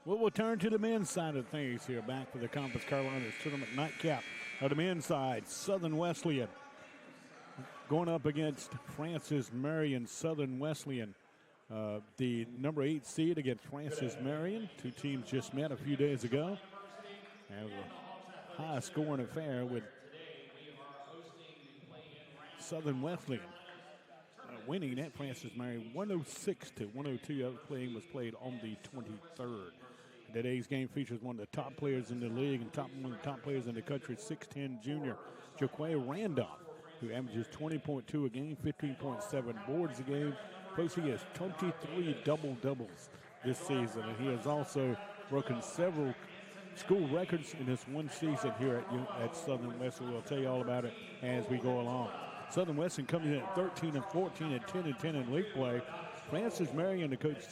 Well, we'll turn to the men's side of things here. Back for the Conference Carolinas Tournament nightcap. On the men's side, Southern Wesleyan going up against Francis Marion. Southern Wesleyan, the number 8 seed against Francis Marion. Two teams just met a few days ago. And a high-scoring affair with Southern Wesleyan winning at Francis Marion 106-102. The other playing was played on the 23rd. Today's game features one of the top players in the league and one of the top players in the country, 6'10 junior Jaquay Randolph, who averages 20.2 a game, 15.7 boards a game. Plus, he has 23 double-doubles this season, and he has also broken several school records in this one season here at Southern Wesleyan. We'll tell you all about it as we go along. Southern Wesleyan coming in at 13-14 and 10-10 in league play. Francis Marion, the coach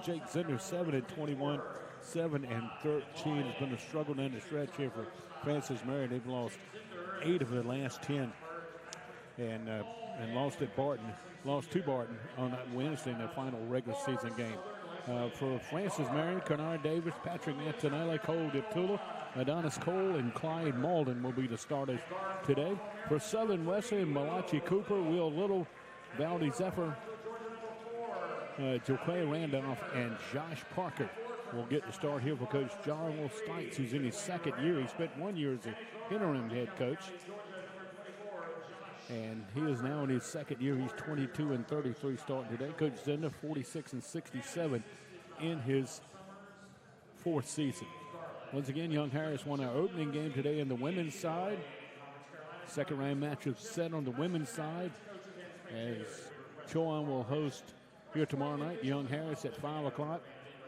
Jake Zender, 7-21, 7-13. It's been a struggle down the stretch here for Francis Marion. They've lost 8 of the last 10 and lost at Barton. Lost to Barton on that Wednesday in their final regular season game. For Francis Marion, Kennard Davis, Patrick Antonelli, Cole DeTula, Adonis Cole, and Clyde Malden will be the starters today. For Southern Wesleyan, Malachi Cooper, Will Little, Valdy Zephyr, Jaquay Randolph, and Josh Parker will get the start here for Coach John Will Stites, who's in his second year. He spent 1 year as an interim head coach. And he is now in his second year. He's 22-33 starting today. Coach Zender, 46-67 in his fourth season. Once again, Young Harris won our opening game today in the women's side. Second round matchup set on the women's side as Chowan will host here tomorrow night. Young Harris at 5 o'clock.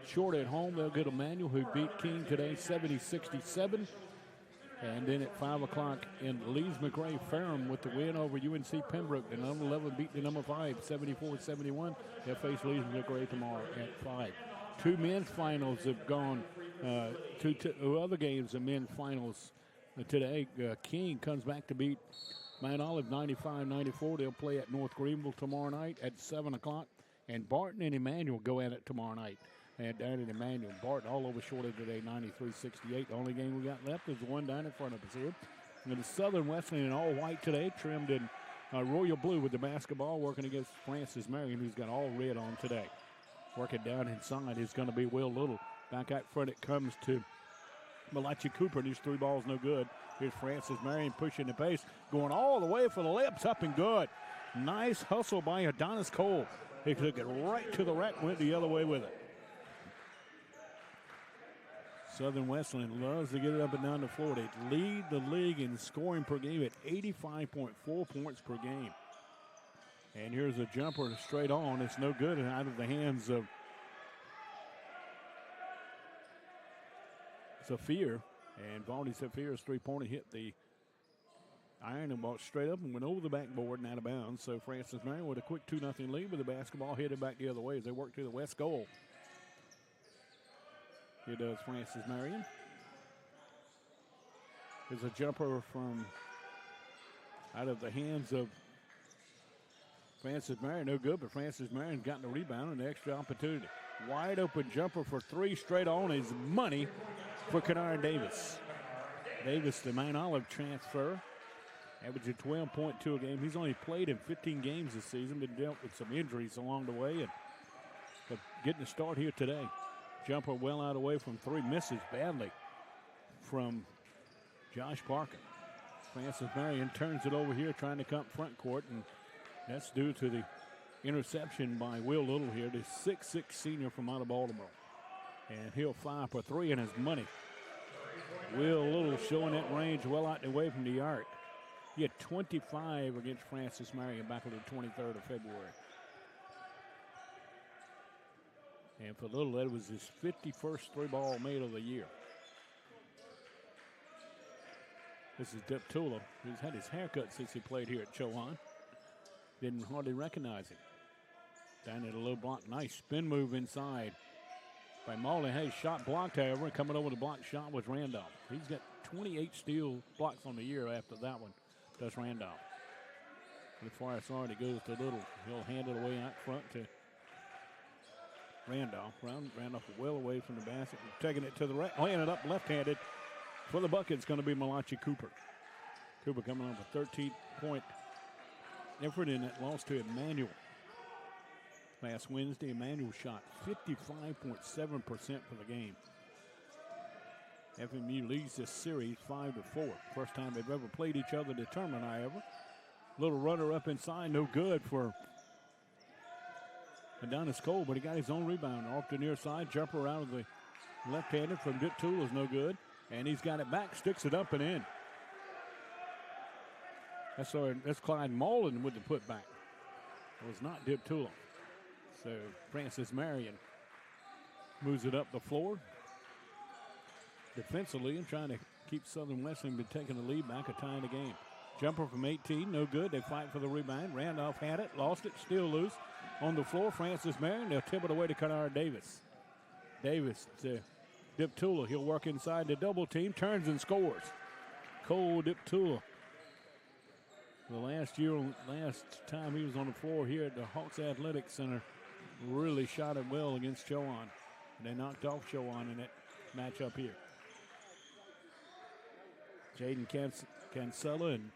Short at home, they'll get Emmanuel, who beat King today 70-67. And then at 5 o'clock in Lees McRae, Ferrum with the win over UNC Pembroke. The number 11 beat the number 5, 74-71. They'll face Lees McRae tomorrow at 5. Two men's finals have gone. Two other games of men's finals today. King comes back to beat Mount Olive 95-94. They'll play at North Greenville tomorrow night at 7 o'clock. And Barton and Emmanuel go at it tomorrow night. And down in Emmanuel, Barton all over Shorty today, 93-68. The only game we got left is the one down in front of us here. And the Southern Wesleyan in all white today, trimmed in royal blue with the basketball, working against Francis Marion, who's got all red on today. Working down inside is going to be Will Little. Back out front it comes to Malachi Cooper, and these 3 balls no good. Here's Francis Marion pushing the pace, going all the way for the layups, up and good. Nice hustle by Adonis Cole. He took it right to the rack, went the other way with it. Southern Wesleyan loves to get it up and down the floor. They lead the league in scoring per game at 85.4 points per game. And here's a jumper straight on. It's no good and out of the hands of Zafir. And Valdy Zafir's three-pointer hit the iron and walked straight up and went over the backboard and out of bounds. So Francis Marion with a quick 2-0 lead with the basketball headed back the other way as they work to the west goal. Here does Francis Marion. There's a jumper from out of the hands of Francis Marion. No good, but Francis Marion's gotten the rebound and the extra opportunity. Wide open jumper for 3 straight on is money for Kennard Davis. Davis, the Mount Olive transfer, averaging 12.2 a game. He's only played in 15 games this season, been dealt with some injuries along the way, but getting a start here today. Jumper well out away from 3, misses badly from Josh Parker. Francis Marion turns it over here trying to come front court, and that's due to the interception by Will Little here, the 6'6 senior from out of Baltimore. And he'll fire for 3 in his money. Will Little showing that range well out the way from the arc. He had 25 against Francis Marion back on the 23rd of February. And for Little, that was his 51st 3-ball made of the year. This is DeTula, who's had his haircut since he played here at Chowan. Didn't hardly recognize him. Down at a low block, nice spin move inside by Malden. Hey, shot blocked, however. Coming over the block shot was Randolph. He's got 28 steal blocks on the year after that one. Does Randolph. Before I saw it, it goes to Little. He'll hand it away out front to Randolph. Randolph well away from the basket. Taking it to the right. Laying it up left-handed. For the bucket, it's going to be Malachi Cooper. Cooper coming off a 13-point effort in that loss to Emmanuel. Last Wednesday, Emmanuel shot 55.7% for the game. FMU leads this series 5-4. First time they've ever played each other in the tournament, however. Little runner up inside, no good for Adonis Cole, but he got his own rebound off the near side. Jumper out of the left-handed from Dip Tula is no good. And he's got it back, sticks it up and in. That's Clyde Mullen with the putback. It was not Dip Tula. So Francis Marion moves it up the floor. Defensively and trying to keep Southern Wesleyan from taking the lead back, a tie in the game. Jumper from 18, no good. They fight for the rebound. Randolph had it, lost it, still loose. On the floor, Francis Marion. They'll tip it away to Kennard Davis. Davis to Dip Tula. He'll work inside the double team, turns and scores. Cole Dip Tula. The last time he was on the floor here at the Hawks Athletic Center, really shot it well against Chowan. They knocked off Chowan in that matchup here. Jaden Cancella and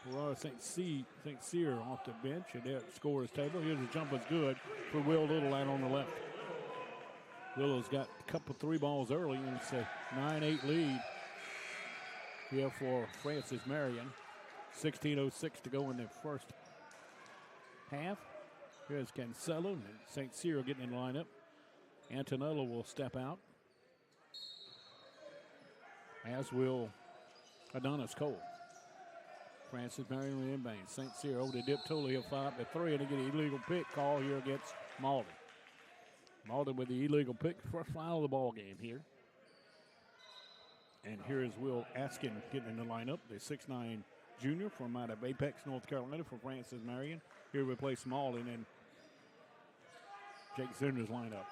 Ferrara St. Cyr off the bench at their scorer's table. Here's the jumper's good for Will Little out on the left. Willow's got a couple 3 balls early, and it's a 9-8 lead here for Francis Marion. 16:06 to go in the first half. Here's Cancelo and St. Cyr getting in the lineup. Antonello will step out, as will Adonis Cole. Francis Marion will inbound. St. Cyr over to Dip Tula. He'll fire up the 3 and get an illegal pick call here against Malden. Malden with the illegal pick, first foul of the ball game here. And here is Will Askin getting in the lineup, the 6'9" junior from out of Apex, North Carolina for Francis Marion. Here we play Malden and Jake Zinder's lineup.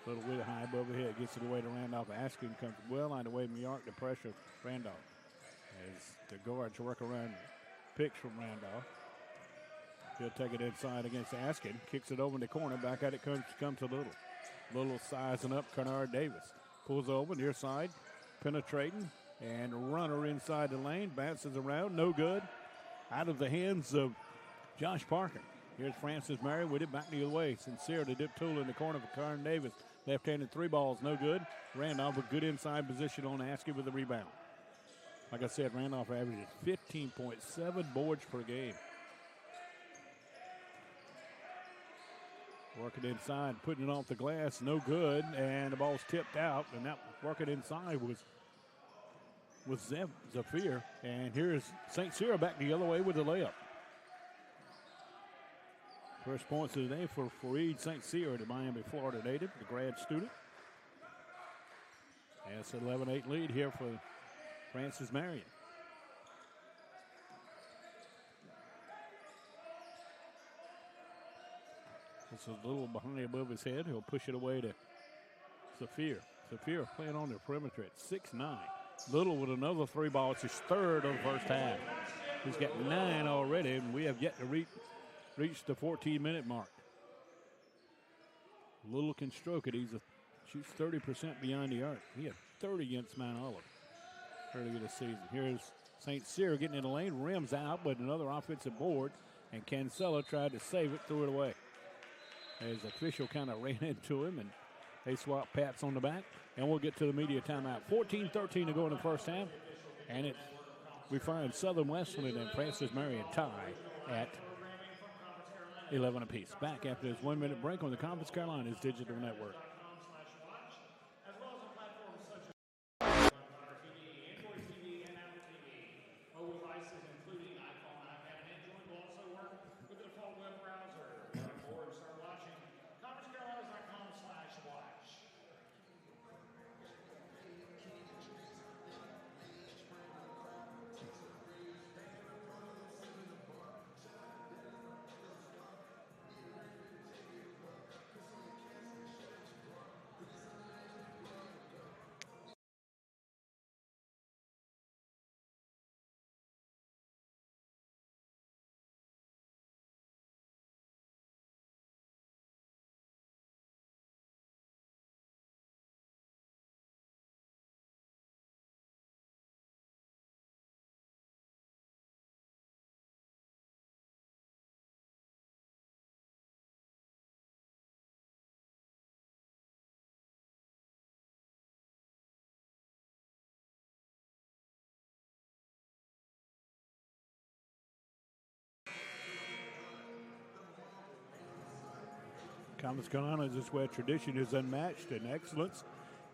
Little bit high above the head, gets it away to Randolph. Askin comes well on the way from York to pressure Randolph. As the guards work around picks from Randolph. He'll take it inside against Askin. Kicks it over in the corner. Back at it comes to Little. Little sizing up Kennard Davis. Pulls over near side. Penetrating. And runner inside the lane. Bounces around. No good. Out of the hands of Josh Parker. Here's Francis Marion with it back the other way. Sincere to Dip Tula in the corner for Kennard Davis. Left-handed 3 balls. No good. Randolph with good inside position on Askin with the rebound. Like I said, Randolph averages 15.7 boards per game. Working inside, putting it off the glass, no good, and the ball's tipped out, and that working inside was Zafir. And here's St. Cyr back the other way with the layup. First points of the day for Fareed St. Cyr, the Miami, Florida native, the grad student. And it's an 11-8 lead here for Francis Marion. It's a little behind above his head. He'll push it away to Zafir. Zafir playing on the perimeter at 6'9". Little with another 3 ball. It's his 3rd of the first half. He's got 9 already, and we have yet to reach the 14-minute mark. Little can stroke it. Shoots 30% beyond the arc. He had 30 against Mount Olive earlier this season. Here's St. Cyr getting in the lane, rims out, but another offensive board, and Cancella tried to save it, threw it away. As the official kind of ran into him, and they swap pats on the back, and we'll get to the media timeout. 14-13 to go in the first half, and we find Southern Wesleyan and Francis Marion tie at 11 apiece. Back after this 1-minute break on the Conference Carolinas Digital Network. Conference Carolina, this is where tradition is unmatched and excellence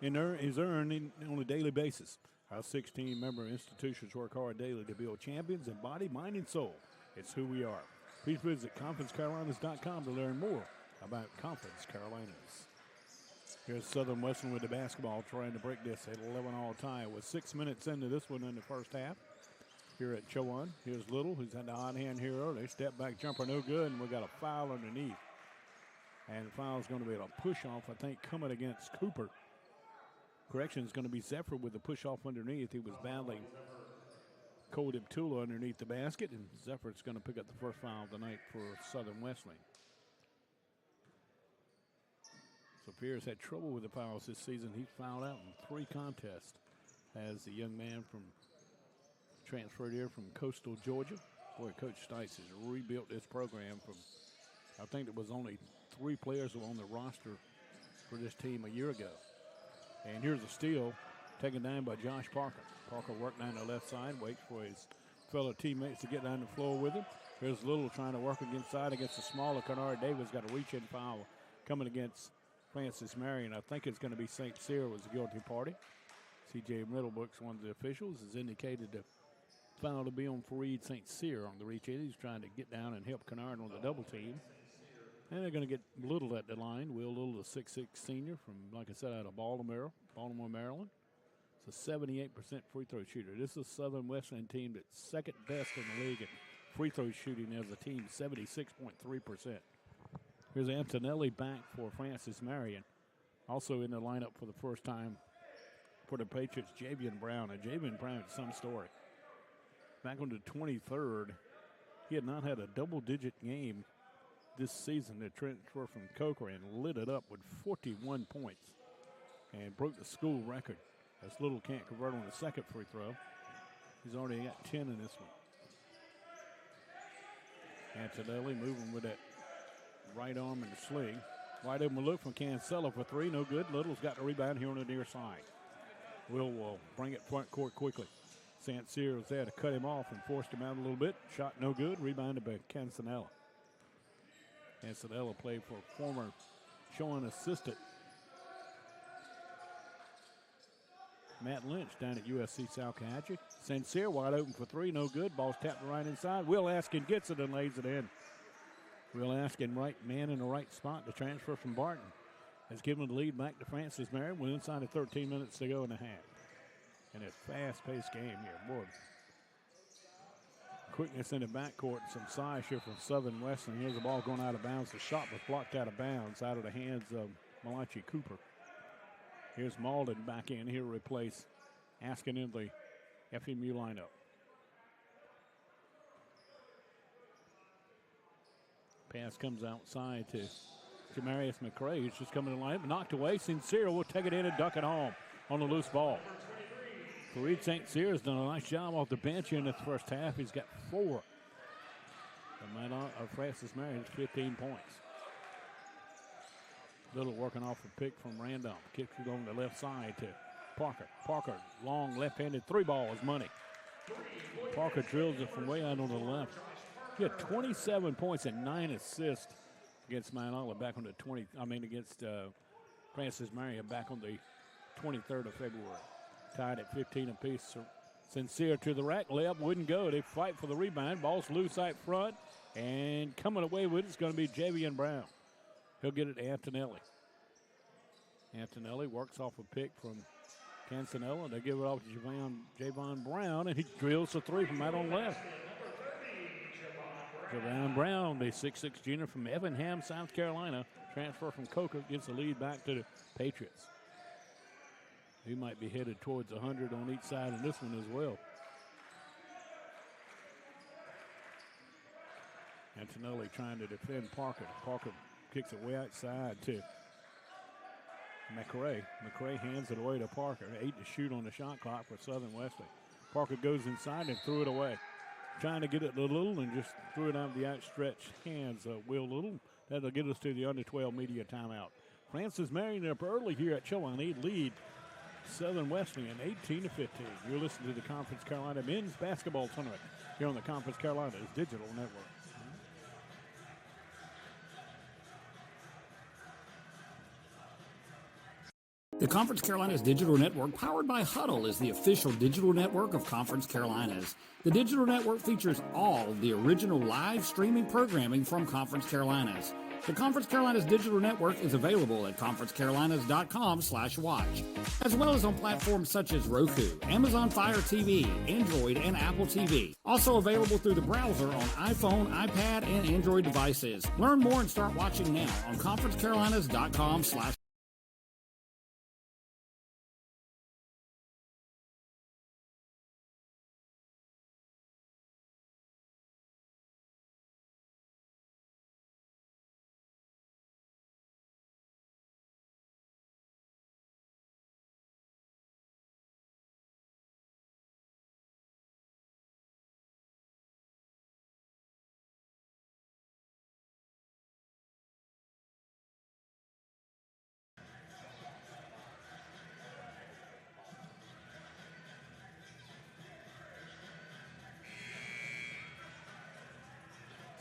is earned on a daily basis. Our 16-member institutions work hard daily to build champions in body, mind, and soul. It's who we are. Please visit conferencecarolinas.com to learn more about Conference Carolinas. Here's Southern Wesleyan with the basketball, trying to break this at 11-all tie with 6 minutes into this one in the first half. Here at Chowan, here's Little, who's had the odd hand here early. Step back jumper, no good, and we got a foul underneath. And the foul is going to be a push-off, I think, coming against Cooper. Correction is going to be Zephyr with the push-off underneath. He was battling Cody Tula underneath the basket, and Zephyr's going to pick up the first foul of the night for Southern Wesleyan. So Pierce had trouble with the fouls this season. He's fouled out in 3 contests as the young man from transferred here from Coastal Georgia. Boy, Coach Stites has rebuilt this program from, I think it was only 3 players who were on the roster for this team a year ago. And here's a steal taken down by Josh Parker. Parker worked down the left side, waits for his fellow teammates to get down the floor with him. Here's Little trying to work inside against the smaller Kennard Davis. Got a reach-in foul coming against Francis Marion. I think it's going to be St. Cyr was the guilty party. C.J. Middlebrooks, one of the officials, has indicated the foul to be on Fareed St. Cyr on the reach-in. He's trying to get down and help Kennard on the double team. And they're going to get Little at the line. Will Little, a 6'6" senior from, like I said, out of Baltimore, Maryland. It's a 78% free throw shooter. This is a Southern Wesleyan team that's second best in the league at free throw shooting as a team, 76.3%. Here's Antonelli back for Francis Marion. Also in the lineup for the first time for the Patriots, Javian Brown. And Javian Brown, some story. Back on the 23rd, he had not had a double-digit game this season. The transfer from Coker and lit it up with 41 points and broke the school record. As Little can't convert on the second free throw. He's already got 10 in this one. Antonelli moving with that right arm in the sling. Wide open look from Cancella for 3, no good. Little's got the rebound here on the near side. Will bring it front court quickly. St. Cyr was there to cut him off and forced him out a little bit. Shot no good, rebounded by Cancanella. Cancanella played for former Chowan assistant Matt Lynch down at USC Salcahatchee. St. Cyr wide open for 3, no good. Ball's tapped right inside. Will Askin gets it and lays it in. Will Askin, right man in the right spot. The transfer from Barton has given the lead back to Francis Marion with inside of 13 minutes to go in the half. And a fast-paced game here, boy. Quickness in the backcourt, some size here from Southern Wesleyan. Here's the ball going out of bounds. The shot was blocked out of bounds out of the hands of Malachi Cooper. Here's Malden back in here to replace Askin in the FMU lineup. Pass comes outside to Jamarius McCray. He's just coming to the line. Knocked away. St. Cyr will take it in and duck it home on the loose ball. Fareed St. Cyr has done a nice job off the bench here in the first half. He's got 4. Francis Marion's 15 points. Little working off a pick from Randolph. Kicks it on the left side to Parker. Parker, long left-handed 3 ball is money. Parker drills it from way out on the left. He had 27 points and 9 assists against Mount Olive back on the against Francis Marion back on the 23rd of February. Tied at 15 apiece. St. Cyr to the rack. Layup wouldn't go. They fight for the rebound. Ball's loose out front. And coming away with it's going to be Javian Brown. He'll get it to Antonelli. Antonelli works off a pick from Cancanella. They give it off to Javon Brown, and he drills a 3 from out on left. Javon Brown, the 6'6" junior from Evanham, South Carolina, transfer from Coker, gives the lead back to the Patriots. He might be headed towards 100 on each side in this one as well. Antonelli trying to defend Parker. Parker kicks it way outside to McRae. McRae hands it away to Parker. 8 to shoot on the shot clock for Southern Wesleyan. Parker goes inside and threw it away. Trying to get it to Little and just threw it out of the outstretched hands of Will Little. That'll get us to the under 12 media timeout. Francis Marion up early here at Chowan. They lead Southern Wesleyan 18 to 15. You're listening to the Conference Carolina Men's Basketball Tournament here on the Conference Carolina's Digital Network. The Conference Carolinas Digital Network, powered by Huddle, is the official digital network of Conference Carolinas. The digital network features all the original live streaming programming from Conference Carolinas. The Conference Carolinas Digital Network is available at conferencecarolinas.com/watch, as well as on platforms such as Roku, Amazon Fire TV, Android, and Apple TV. Also available through the browser on iPhone, iPad, and Android devices. Learn more and start watching now on conferencecarolinas.com/.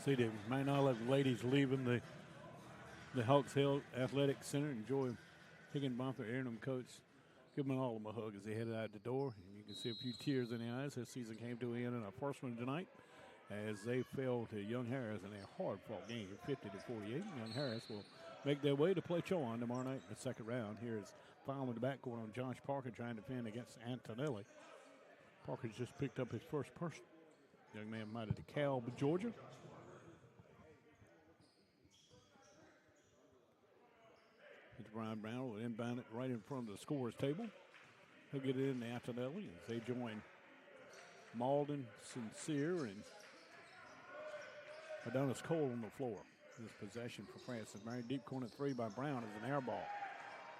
See the Mount Olive ladies leaving the Hawks Hill Athletic Center. Enjoy Higginbotham Interim coach. Give them all a hug as they headed out the door. And you can see a few tears in their eyes. Their season came to an end in our first one tonight as they fell to Young Harris in a hard-fought game, 50-48. Young Harris will make their way to play Chowan tomorrow night in the second round. Here's foul in the backcourt on Josh Parker trying to defend against Antonelli. Parker's just picked up his first person. Young man out of DeKalb, Georgia. Brian Brown will inbound it right in front of the scorer's table. He'll get it in to Antonelli as they join Malden, Sincere, and Adonis Cole on the floor. This possession for Francis Marion. Deep corner three by Brown is an air ball.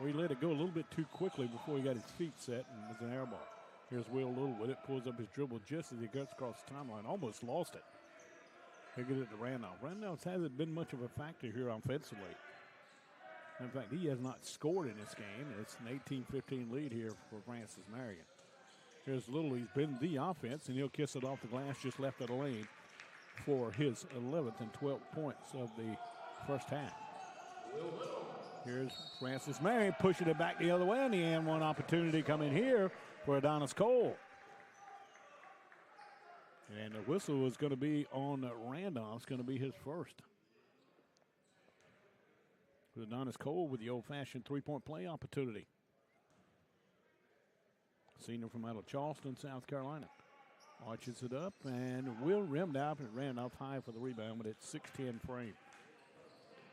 Well, he let it go a little bit too quickly before he got his feet set, and it was an air ball. Here's Will Little with it. Pulls up his dribble just as he gets across the timeline. Almost lost it. He'll get it to Randolph. Randolph hasn't been much of a factor here offensively. In fact, he has not scored in this game. It's an 18-15 lead here for Francis Marion. Here's Little. He's been the offense, and he'll kiss it off the glass just left of the lane for his 11th and 12th points of the first half. Here's Francis Marion pushing it back the other way, and the and one opportunity coming here for Adonis Cole. And the whistle is going to be on Randolph. It's going to be his first. With Adonis Cole with the old-fashioned three-point play opportunity. Senior from out of Charleston, South Carolina. Arches it up and will rimmed out and Randolph high for the rebound, but it's 6-10 frame.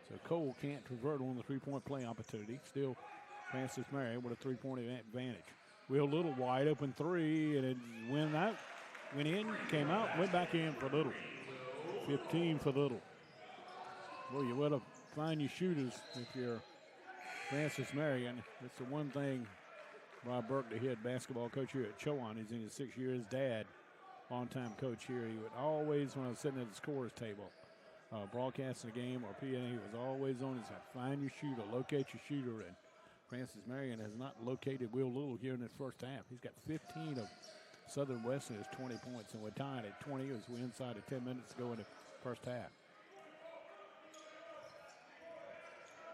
So Cole can't convert on the three-point play opportunity. Still Francis Marion with a three-point advantage. Will Little wide open three, and it went out, went in, came out, went back in for Little. 15 for Little. Well, you would have find your shooters if you're Francis Marion. It's the one thing Rob Burke, the head basketball coach here at Chowan, he's in his 6th year. His dad, longtime coach here, he would always, when I was sitting at the scorer's table, broadcasting a game or PA, he was always on his side. Find your shooter, locate your shooter, and Francis Marion has not located Will Little here in this first half. He's got 15 of Southern Wesleyan's 20 points, and we're tied at 20 as we're inside of 10 minutes to go in the first half.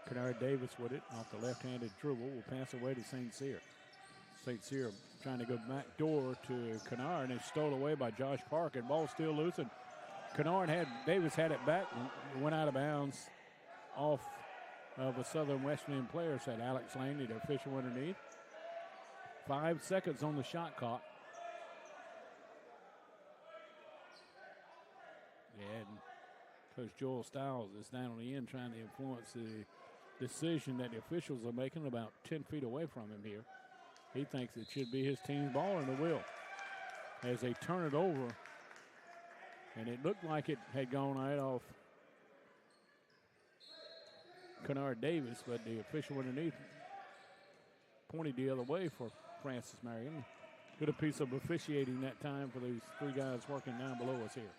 Kennard Davis with it off the left-handed dribble will pass away to St. Cyr. St. Cyr trying to go back door to Kennard, and it's stolen away by Josh Park, and ball still loose. And Davis had it back and went out of bounds off of a Southern Wesleyan player, said Alex Langley, the official underneath. 5 seconds on the shot clock. And Coach Joel Stiles is down on the end trying to influence the decision that the officials are making about 10 feet away from him here. He thinks it should be his team's ball, and it will. As they turn it over, and it looked like it had gone right off Kennard Davis, but the official underneath pointed the other way for Francis Marion. Good a piece of officiating that time for these three guys working down below us here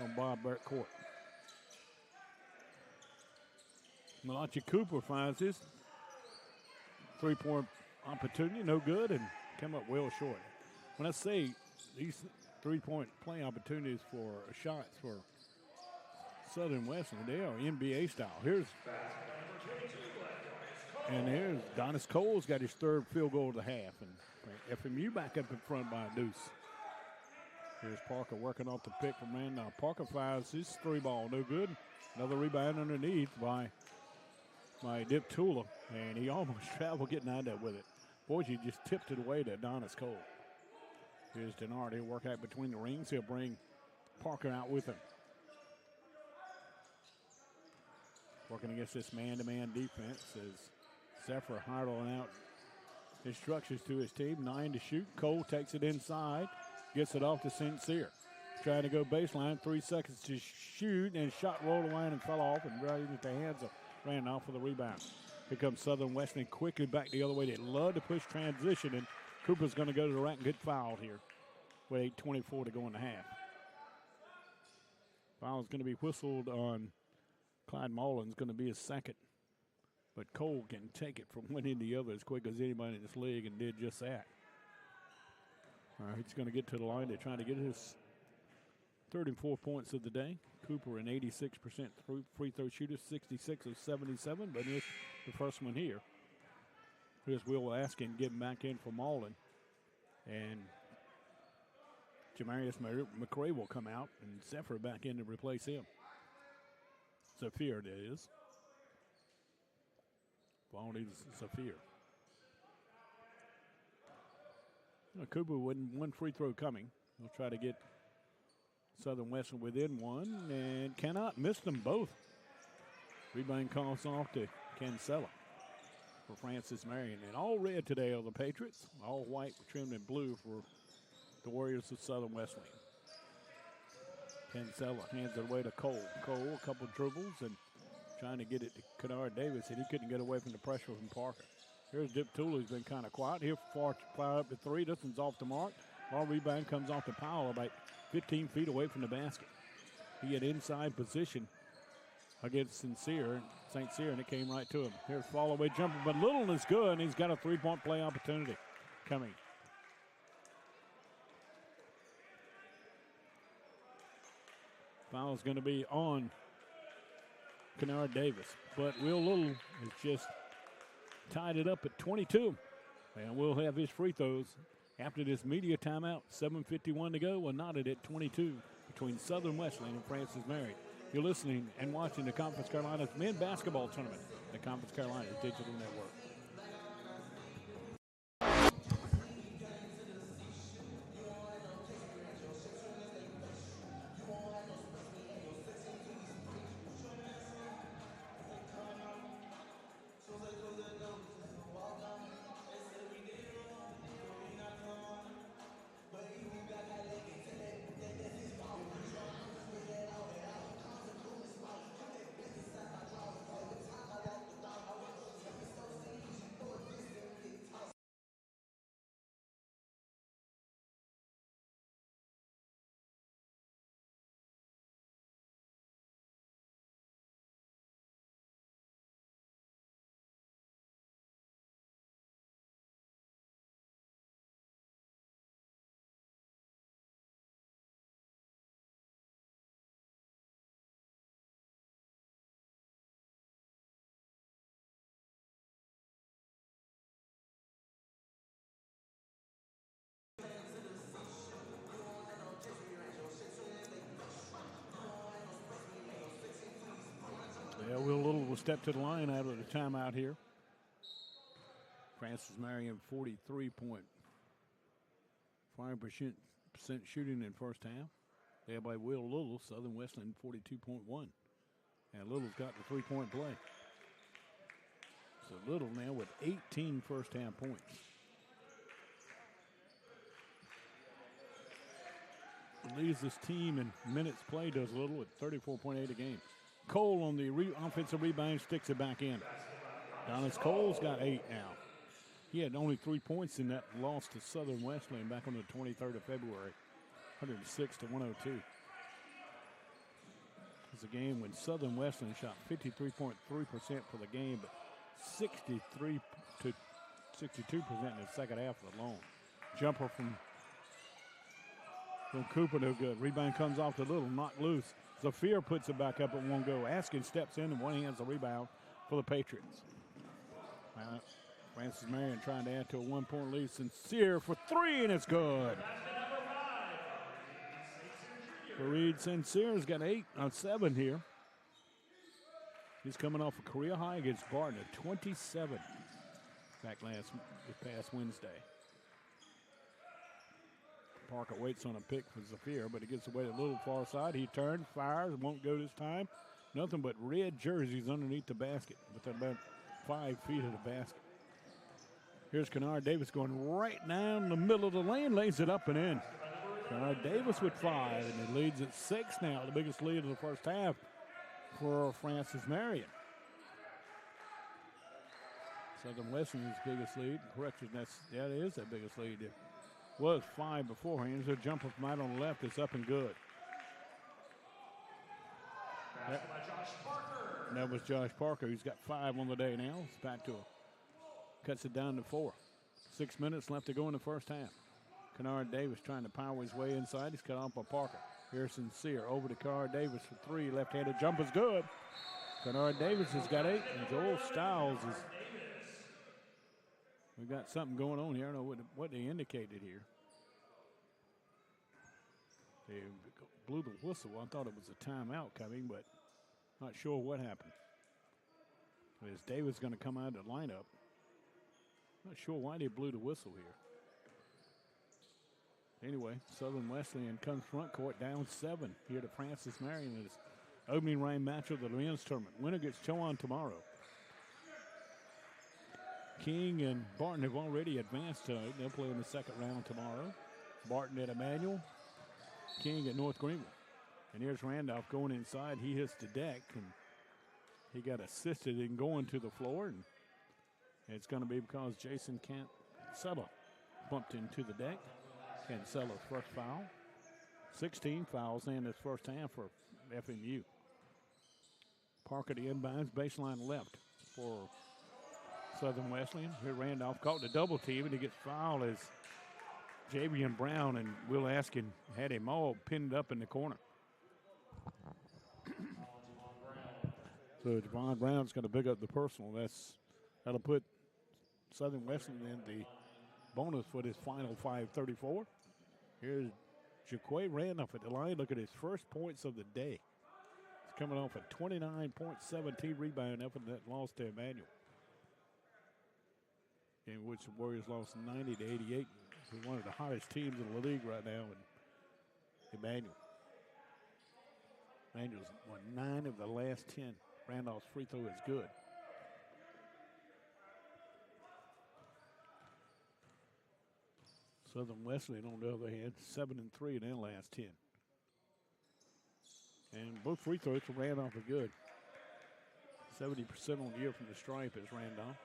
on Bob Burke Court. Malachi Cooper finds his three-point opportunity, no good, and come up well short. When I say these three-point play opportunities for shots for Southern Wesleyan, they are NBA style. Here's And there's Donis Cole's got his third field goal of the half. And FMU back up in front by a deuce. Here's Parker working off the pick from Randolph. Parker fires his three ball, no good. Another rebound underneath by Dip Tula. And he almost traveled getting out there with it. Boy, he just tipped it away to Donis Cole. Here's Denard. He'll work out between the rings. He'll bring Parker out with him. Working against this man-to-man defense as Zephyr hurdling out instructions to his team. 9 to shoot. Cole takes it inside. Gets it off to Sincere. Trying to go baseline. 3 seconds to shoot. And shot rolled away and fell off. And right into the hands of Randolph for the rebound. Here comes Southern Wesleyan quickly back the other way. They love to push transition. And Cooper's going to go to the rack and get fouled here with 8:24 to go in the half. Foul is going to be whistled on Clyde Mullins, going to be his second. But Cole can take it from one end to the other as quick as anybody in this league and did just that. All right, he's going to get to the line. They're trying to get his 34 points of the day. Cooper, an 86% free throw shooter, 66 of 77, but it's the first one here. Here's Will Askin getting back in for Mullen. And Jamarius McRae will come out, and Zephyr back in to replace him. Zephyr, it is. Ball needs Zephyr. Cooper with one free throw coming. He'll try to get Southern Western within one, and cannot miss them both. Rebound calls off to Cancella for Francis Marion. And all red today are the Patriots. All white trimmed in blue for the Warriors of Southern Wesleyan. Cancella hands it away to Cole. Cole, a couple dribbles and trying to get it to Kennard Davis, and he couldn't get away from the pressure from Parker. Here's Dip Tula, who's been kind of quiet. He'll fire up to three. This one's off the mark. Ball rebound comes off to Powell about 15 feet away from the basket. He had inside position against St. Cyr, and it came right to him. Here's fall away jumper, but Little is good, and he's got a three-point play opportunity coming. Foul's going to be on Kennard Davis, but Will Little has just tied it up at 22, and we'll have his free throws after this media timeout. 7:51 to go. We're knotted at 22 between Southern Wesleyan and Francis Marion. You're listening and watching the Conference Carolinas men's basketball tournament, the Conference Carolinas Digital Network. Yeah, Will Little will step to the line out of the timeout here. Francis Marion 43.5% shooting in first half. Led by Will Little. Southern Wesleyan 42.1. And Little's got the three-point play. So Little now with 18 first half points. Leads this team in minutes played, does Little at 34.8 a game. Cole on the offensive rebound sticks it back in. Donis Cole's got 8 now. He had only 3 points in that loss to Southern Wesleyan back on the 23rd of February, 106 to 102. It's a game when Southern Wesleyan shot 53.3% for the game, but 63 to 62% in the second half alone. Jumper from Cooper, no good. Rebound comes off to Little, knocked loose. Zephyr puts it back up and won't go. Askin steps in and one hands the rebound for the Patriots. Francis Marion trying to add to a 1-point lead. Sincere for three, and it's good. Fareed Sincere's got 8 on 7 here. He's coming off a career high against Barton at 27 back this past Wednesday. Parker waits on a pick for Zafir, but he gets away a little far side. He turns, fires, won't go this time. Nothing but red jerseys underneath the basket, but they're about 5 feet of the basket. Here's Kennard Davis going right down the middle of the lane, lays it up and in. Kennard Davis with 5, and he leads at 6 now, the biggest lead of the first half for Francis Marion. Southern Wesleyan's biggest lead. Correction, that is their biggest lead. It was 5 beforehand. There's a jumper from out on the left. It's up and good. That was Josh Parker. He's got 5 on the day now. It's back to cuts it down to 4. 6 minutes left to go in the first half. Kennard Davis trying to power his way inside. He's cut off by Parker. Here's Sincere over to Kennard Davis for 3. Left-handed jumper's good. Kennard Davis has got 8. And Joel Stiles is. We've got something going on here. I don't know what they indicated here. They blew the whistle. I thought it was a timeout coming, but not sure what happened. Is Davis going to come out of the lineup? Not sure why they blew the whistle here. Anyway, Southern Wesleyan comes front court down 7 here to Francis Marion in his opening round match of the men's tournament. Winner gets Chowan tomorrow. King and Barton have already advanced tonight. They'll play in the second round tomorrow. Barton at Emmanuel, King at North Greenwood. And here's Randolph going inside. He hits the deck, and he got assisted in going to the floor. And it's going to be because Jason Cancella bumped into the deck. Cancella's first foul. 16 fouls in his first half for FMU. Parker the inbounds, baseline left for Southern Wesleyan. Here Randolph caught the double team, and he gets fouled as Javian Brown and Will Askin had him all pinned up in the corner. So Javon Brown's going to pick up the personal. That'll put Southern Wesleyan in the bonus for this final 5:34. Here's Jaquay Randolph at the line. Look at his first points of the day. He's coming off a 29.17 rebound effort that lost to Emmanuel, in which the Warriors lost 90 to 88. They're one of the hottest teams in the league right now. And Emmanuel's won 9 of the last 10. Randolph's free throw is good. Southern Wesleyan, on the other hand, 7-3 in their last 10. And both free throws from Randolph are good. 70% on the year from the stripe is Randolph.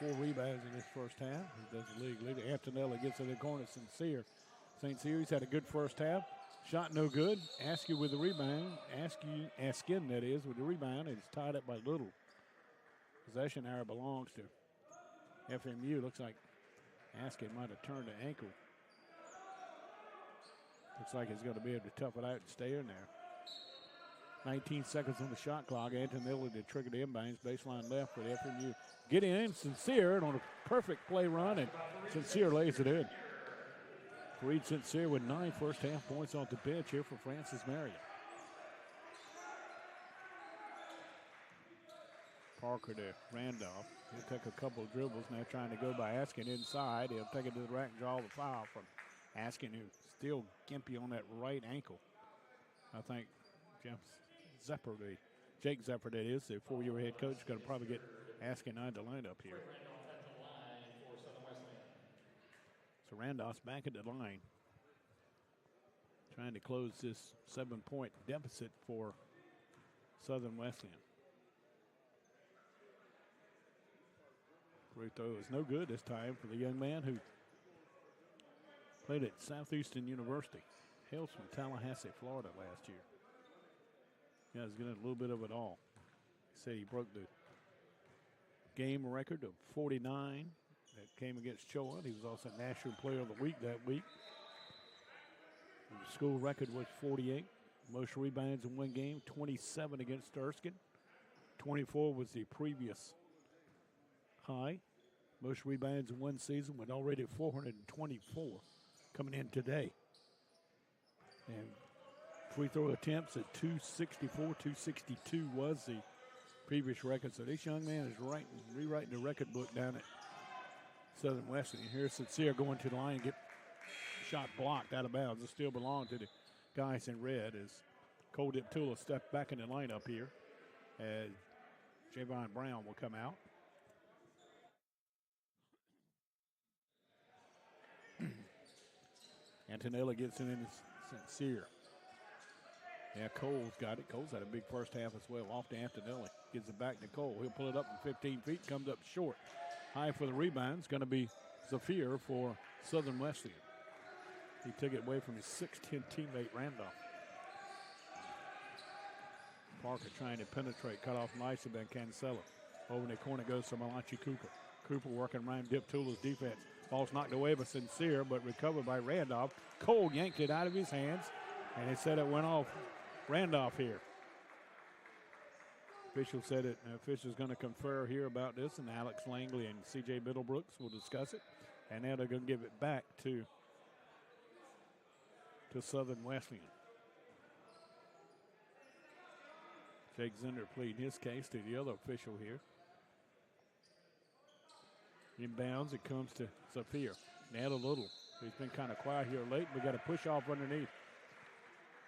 And 4 rebounds in this first half. He does the league leader. Antonella gets in the corner. Sincere. St. Cyr's had a good first half. Shot no good. Askew with the rebound. Askin, that is, with the rebound. And it's tied up by Little. Possession arrow belongs to FMU. Looks like Askin might have turned the ankle. Looks like he's going to be able to tough it out and stay in there. 19 seconds on the shot clock. Antonelli to trigger the inbounds. Baseline left for the FMU. Get in. Sincere on a perfect play run, and Sincere lays it in. Fareed Sincere with 9 first half points off the bench here for Francis Marion. Parker to Randolph. He'll take a couple of dribbles now, trying to go by Askin inside. He'll take it to the rack and draw the foul from Askin, who's still gimpy on that right ankle. I think Jake Zepper, that is, the 4-year head coach, is going to probably get Askin out of the lineup here. So Randolph's back at the line, trying to close this 7-point deficit for Southern Wesleyan. Free throw is no good this time for the young man who played at Southeastern University. Hails from Tallahassee, Florida last year. Yeah, he's getting a little bit of it all. He said he broke the game record of 49 that came against Chowan. He was also National Player of the Week that week. The school record was 48. Most rebounds in one game, 27 against Erskine. 24 was the previous high. Most rebounds in one season with already 424 coming in today. And free throw attempts at 264, 262 was the previous record. So this young man is rewriting the record book down at Southern Wesleyan. Here's Sincere going to the line, get shot blocked out of bounds. It still belongs to the guys in red as Cole Diptula stepped back in the lineup here as Javon Brown will come out. Antonella gets it in Sincere. Yeah, Cole's got it. Cole's had a big first half as well. Off to Antonelli. Gives it back to Cole. He'll pull it up from 15 feet. Comes up short. High for the rebound. It's going to be Zafir for Southern Wesleyan. He took it away from his 6'10 teammate Randolph. Parker trying to penetrate. Cut off nicely by Cancelo. Over in the corner goes to Malachi Cooper. Cooper working around Diptula's defense. Ball's knocked away by Sincere, but recovered by Randolph. Cole yanked it out of his hands, and he said it went off Randolph here. Official said it. Official's going to confer here about this, and Alex Langley and C.J. Middlebrooks will discuss it. And now they're going to give it back to Southern Wesleyan. Jake Zender pleading his case to the other official here. Inbounds, it comes to Zafir. Ned a little. He's been kind of quiet here late. We got a push off underneath.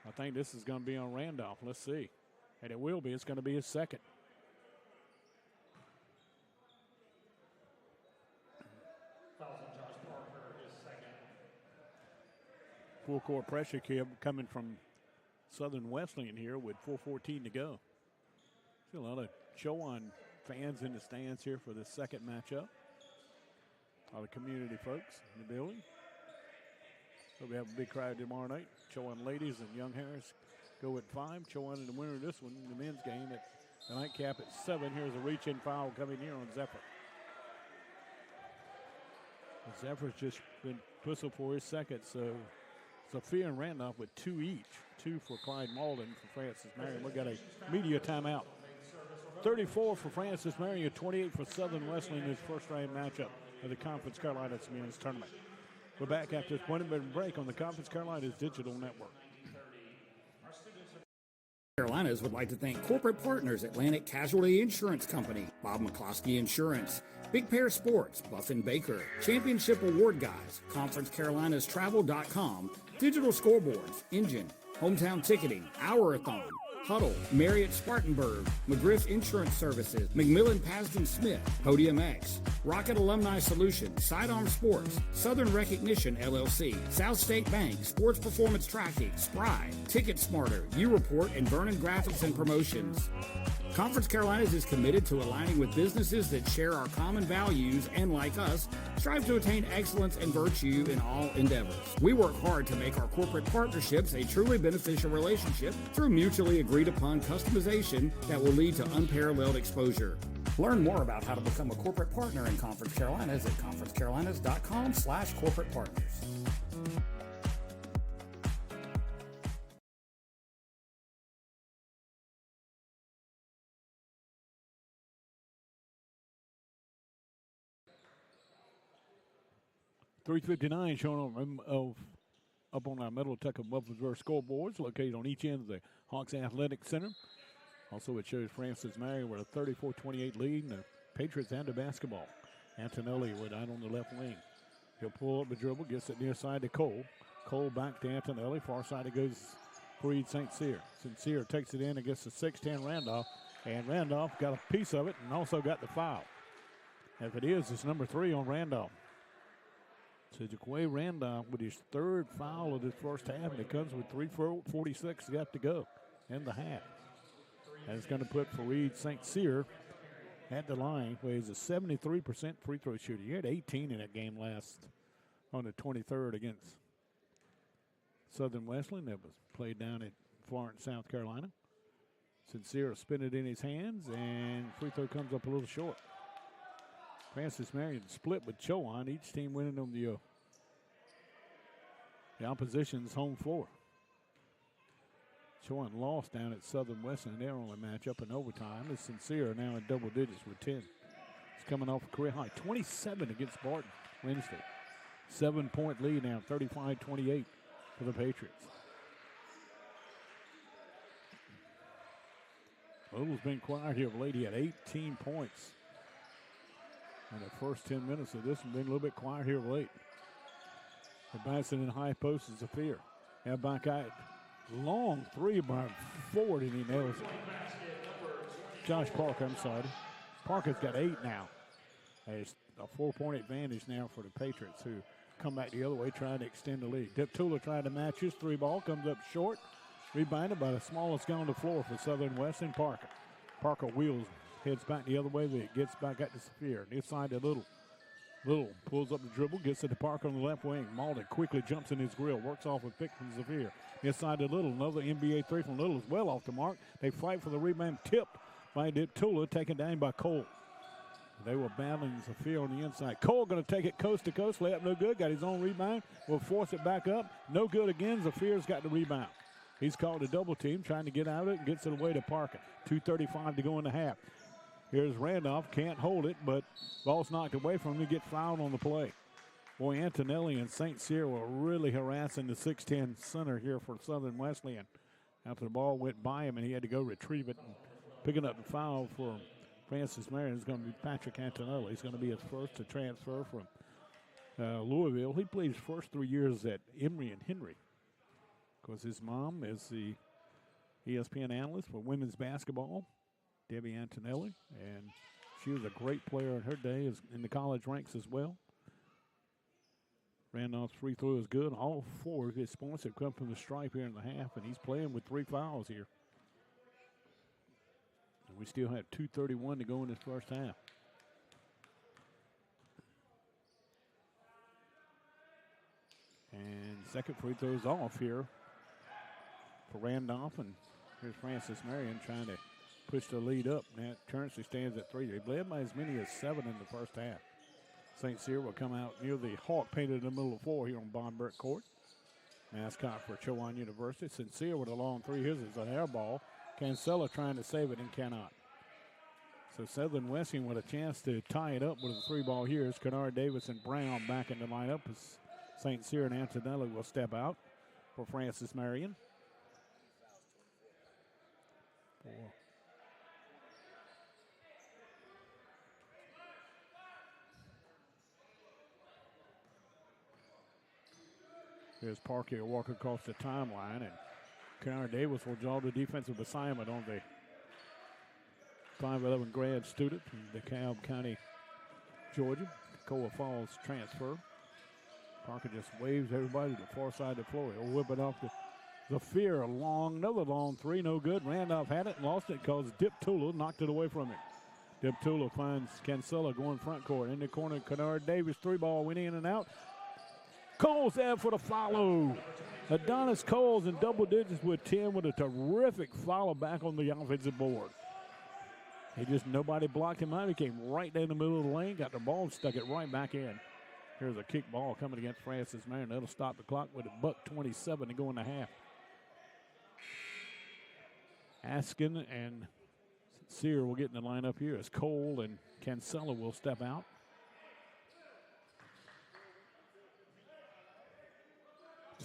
I think this is going to be on Randolph. Let's see. And it will be. It's going to be his second. Full court pressure coming from Southern Wesleyan here with 4:14 to go. See a lot of Chowan fans in the stands here for the second matchup. A lot of community folks in the building. So we have a big crowd tomorrow night. Chowan ladies and Young Harris go at 5. Chowan in the winner of this one in the men's game at the nightcap at 7. Here's a reach-in foul coming here on Zephyr. Zephyr's just been whistled for his second, so Sophia and Randolph with 2 each. 2 for Clyde Malden for Francis Marion. We've got a media timeout. 34 for Francis Marion, 28 for Southern Wesleyan in his first-round matchup of the Conference Carolinas Men's Tournament. We're back after this 1-minute break on the Conference Carolinas Digital Network. Carolinas would like to thank corporate partners Atlantic Casualty Insurance Company, Bob McCloskey Insurance, Big Pair Sports, Buffin Baker, Championship Award Guys, ConferenceCarolinas.travel.com, Digital Scoreboards, Engine, Hometown Ticketing, Hour-a-thon, Huddle, Marriott Spartanburg, McGriff Insurance Services, McMillan Pasden Smith, Podium X, Rocket Alumni Solutions, Sidearm Sports, Southern Recognition LLC, South State Bank, Sports Performance Tracking, Spry, Ticket Smarter, U-Report, and Vernon Graphics and Promotions. Conference Carolinas is committed to aligning with businesses that share our common values and, like us, strive to attain excellence and virtue in all endeavors. We work hard to make our corporate partnerships a truly beneficial relationship through mutually agreed upon customization that will lead to unparalleled exposure. Learn more about how to become a corporate partner in Conference Carolinas at conferencecarolinas.com/corporate partners. .359 showing up on our Metal Tucker Muffinsburg scoreboards located on each end of the Hawks Athletic Center. Also, it shows Francis Marion with a 34-28 lead and the Patriots and the basketball. Antonelli with out on the left wing. He'll pull up the dribble, gets it near side to Cole. Cole back to Antonelli. Far side it goes Fareed St. Cyr. Sincere takes it in against the 6'10 Randolph. And Randolph got a piece of it and also got the foul. If it is, it's number 3 on Randolph. So Jaquay Randolph with his 3rd foul of this first half, and it comes with 3:46 left to go in the half. And it's going to put Fareed St. Cyr at the line, where he's a 73% free throw shooter. He had 18 in that game last on the 23rd against Southern Wesleyan. That was played down at Florence, South Carolina. Sincere spin it in his hands, and free throw comes up a little short. Francis Marion split with Chowan, each team winning on the opposition's home floor. Showing loss down at Southern Wesleyan. Their only matchup in overtime is Sincere now in double digits with 10. He's coming off a career high 27 against Barton Wednesday. 7-point lead now, 35-28 for the Patriots. Little's been quiet here of late. He had 18 points in the first 10 minutes of this and been a little bit quiet here of late. The bouncing in high post is a fear. Now back out. Long three by Ford, and he nails it. Josh Parker, I'm sorry. Parker's got 8 now. There's a 4-point advantage now for the Patriots, who come back the other way trying to extend the lead. Dip Tula trying to match his 3 ball, comes up short. Rebounded by the smallest guy on the floor for Southern Wesleyan, Parker. Parker wheels, heads back the other way, but it gets back at the Sphere. Inside to Little. Little pulls up the dribble, gets it to Parker on the left wing. Malden quickly jumps in his grill, works off a pick from Zafir. Inside to Little, another NBA 3 from Little is well off the mark. They fight for the rebound, tipped by Dip Tula, taken down by Cole. They were battling Zafir on the inside. Cole going to take it coast to coast, layup no good, got his own rebound, will force it back up. No good again, Zafir's got the rebound. He's called a double team, trying to get out of it, and gets it away to Parker. 2:35 to go in the half. Here's Randolph, can't hold it, but ball's knocked away from him to get fouled on the play. Boy, Antonelli and St. Cyr were really harassing the 6'10 center here for Southern Wesleyan. After the ball went by him and he had to go retrieve it. And picking up the foul for Francis Marion is going to be Patrick Antonelli. He's going to be his first to transfer from Louisville. He played his first 3 years at Emory and Henry. Because his mom is the ESPN analyst for women's basketball, Debbie Antonelli, and she was a great player in her day in the college ranks as well. Randolph's free throw is good. All 4 of his points have come from the stripe here in the half, and he's playing with 3 fouls here. And we still have 2:31 to go in this first half. And second free throw's off here for Randolph, and here's Francis Marion trying to push the lead up. Now currently stands at 3. They led by as many as 7 in the first half. St. Cyr will come out near the hawk painted in the middle of the floor here on Von Burke Court. Mascot for Chowan University. St. Cyr with a long 3. His is an air ball. Cancella trying to save it and cannot. So Southern Wesleyan with a chance to tie it up with a 3 ball here. Is Kennard Davis and Brown back in the lineup as St. Cyr and Antonelli will step out for Francis Marion. 4. Here's Parker walk across the timeline, and Kennard Davis will draw the defensive assignment on the 5'11" grad student from DeKalb County, Georgia. Toccoa Falls transfer. Parker just waves everybody to the far side of the floor. He'll whip it off the fear. Another long 3, no good. Randolph had it and lost it because Dip Tula knocked it away from him. Dip Tula finds Cancella going front court. In the corner, Kennard Davis, 3 ball went in and out. Coles there for the follow. Adonis Coles in double digits with 10 with a terrific follow back on the offensive board. Nobody blocked him out. He came right down the middle of the lane, got the ball and stuck it right back in. Here's a kick ball coming against Francis Marion. That'll stop the clock with a $1:27 to go in the half. Askin and Cyr will get in the lineup here as Cole and Cancella will step out.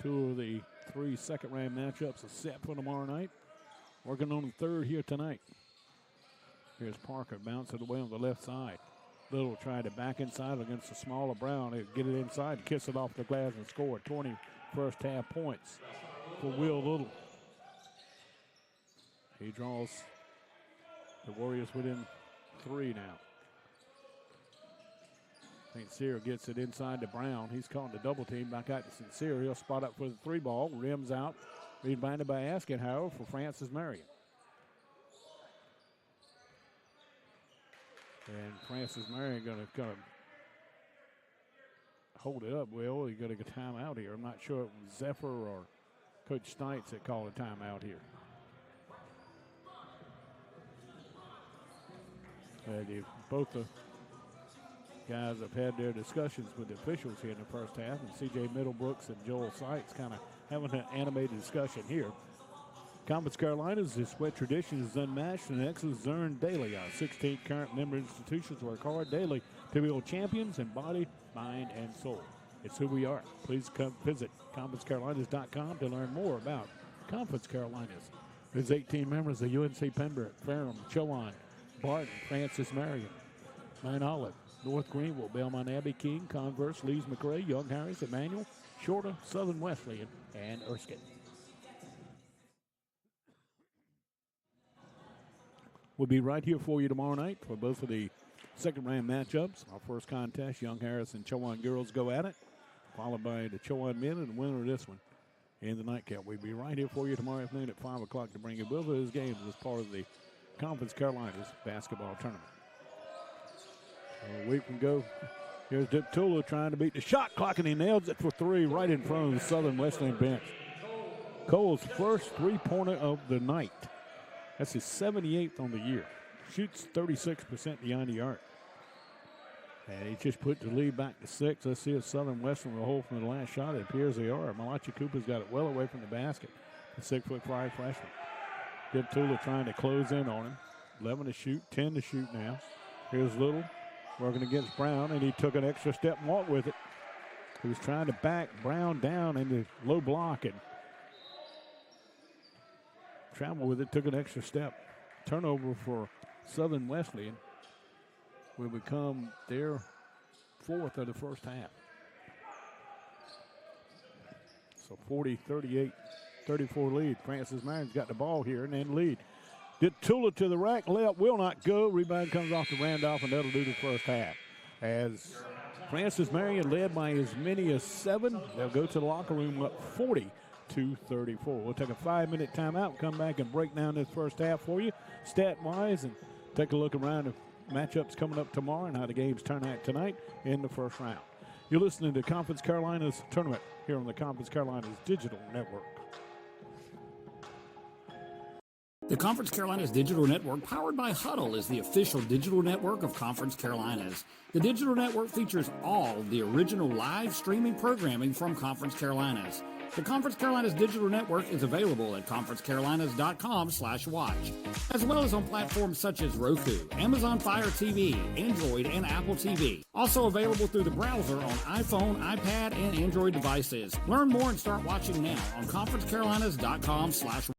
Two of the 3 second-round matchups are set for tomorrow night. Working on the third here tonight. Here's Parker, bounce it away on the left side. Little tried to back inside against the smaller Brown. He'll get it inside and kiss it off the glass and score 20 first half points for Will Little. He draws the Warriors within 3 now. St. Cyr gets it inside to Brown. He's calling the double team back out to St. Cyr. He'll spot up for the 3 ball. Rims out. Rebounded by Askenhauer for Francis Marion. And Francis Marion going to hold it up. Well, he's going to get a timeout here. I'm not sure it was Zephyr or Coach Stites that called a timeout here. Both the guys have had their discussions with the officials here in the first half, and C.J. Middlebrooks and Joel Seitz kind of having an animated discussion here. Conference Carolinas, this sweat tradition is unmatched and excellence is earned daily. Our 16 current member institutions work hard daily to build champions in body, mind, and soul. It's who we are. Please come visit conferencecarolinas.com to learn more about Conference Carolinas. There's 18 members of UNC Pembroke, Ferrum, Chowan, Barton, Francis Marion, Mount Olive, North Greenville, Belmont Abbey, King, Converse, Lees McRae, Young Harris, Emmanuel, Shorter, Southern Wesleyan, and Erskine. We'll be right here for you tomorrow night for both of the second-round matchups. Our first contest, Young Harris and Chowan girls go at it, followed by the Chowan men and the winner of this one in the nightcap. We'll be right here for you tomorrow afternoon at 5 o'clock to bring you both of those games as part of the Conference Carolinas basketball tournament. A week can go. Here's Dip Tula trying to beat the shot clock, and he nails it for three right in front of the Southern Wesleyan bench. Cole's first three-pointer of the night. That's his 78th on the year. Shoots 36% beyond the arc. And he just put the lead back to 6. Let's see if Southern Western will hold from the last shot. It appears they are. Malachi Cooper's got it well away from the basket. The 6'5" freshman. Dip Tula trying to close in on him. 11 to shoot, 10 to shoot now. Here's Little working against Brown, and he took an extra step and walked with it. He was trying to back Brown down in the low block and travel with it, took an extra step. Turnover for Southern Wesleyan will become their fourth of the first half. So 40-38, 34 lead. Francis Marion's got the ball here and then lead. Did Tula to the rack, layup will not go. Rebound comes off to Randolph, and that'll do the first half. As Francis Marion led by as many as 7, they'll go to the locker room up 40-34. We'll take a 5-minute timeout, come back and break down this first half for you, stat-wise, and take a look around the matchups coming up tomorrow and how the games turn out tonight in the first round. You're listening to Conference Carolinas Tournament here on the Conference Carolinas Digital Network. The Conference Carolinas Digital Network, powered by Huddle, is the official digital network of Conference Carolinas. The digital network features all the original live streaming programming from Conference Carolinas. The Conference Carolinas Digital Network is available at conferencecarolinas.com/watch, as well as on platforms such as Roku, Amazon Fire TV, Android, and Apple TV. Also available through the browser on iPhone, iPad, and Android devices. Learn more and start watching now on conferencecarolinas.com/watch.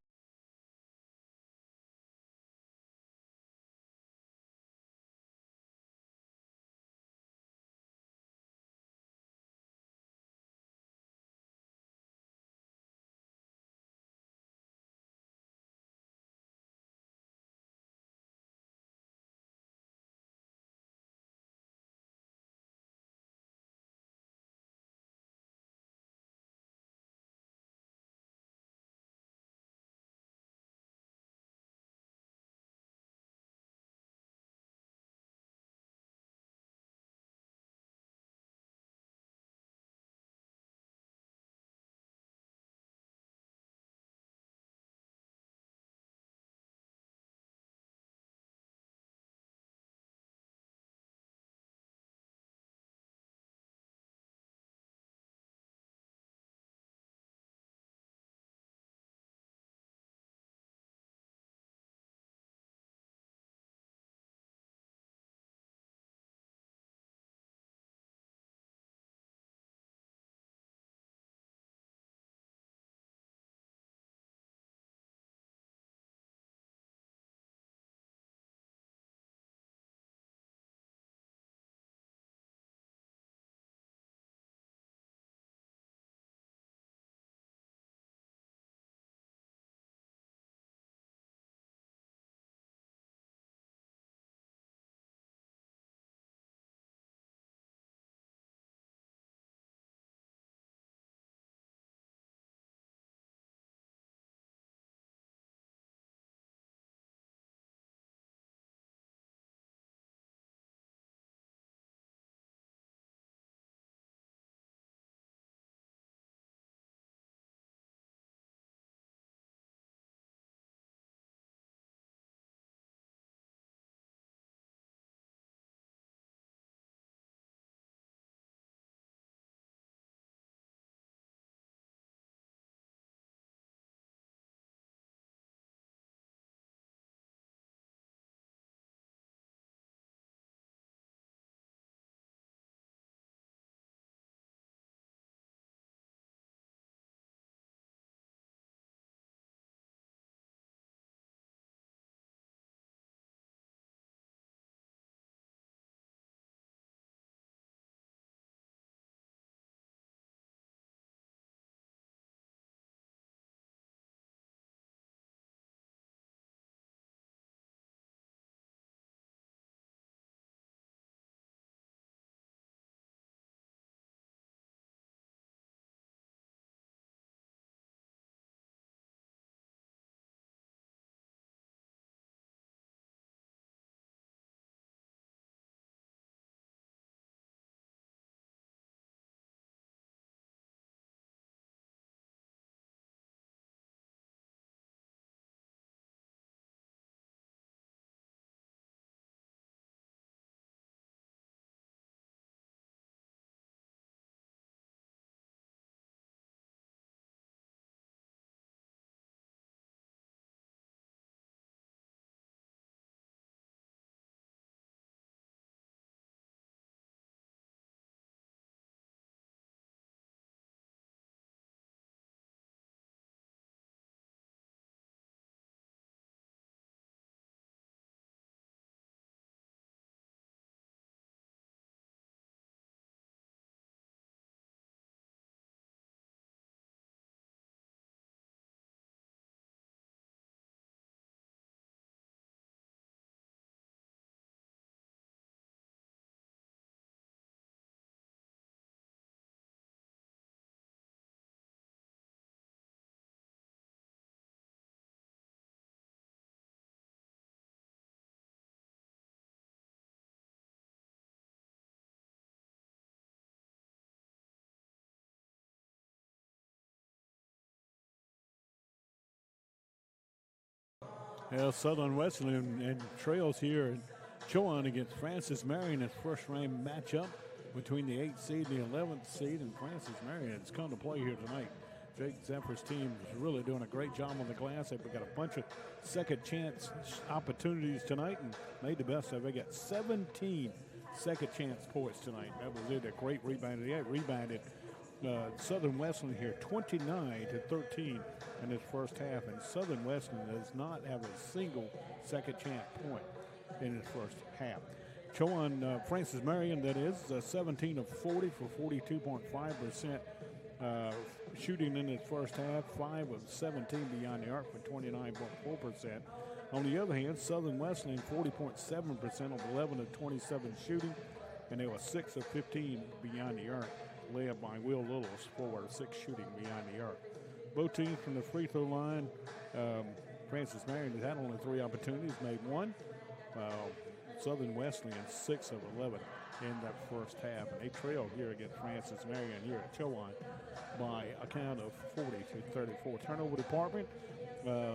Southern Wesleyan and Trails here in Chowan against Francis Marion, his first-round matchup between the 8th seed and the 11th seed, and Francis Marion has come to play here tonight. Jake Zephyr's team is really doing a great job on the glass. They've got a bunch of second chance opportunities tonight and made the best of it. They got 17 second chance points tonight. That was it, a great rebound. They rebounded Southern Wesleyan here 29-13 in this first half, and Southern Wesleyan does not have a single second chance point in his first half. Chowan Francis Marion, that is, 17 of 40 for 42.5% shooting in his first half, 5 of 17 beyond the arc for 29.4%. On the other hand, Southern Wesleyan 40.7% of 11 of 27 shooting, and they were 6 of 15 beyond the arc, led by Will Little's 4 of 6 shooting beyond the arc. Both teams from the free throw line. Francis Marion has had only 3 opportunities, made 1. Southern Wesleyan 6 of 11 in that first half, and they trail here against Francis Marion here at Chowan by a count of 40-34. Turnover department.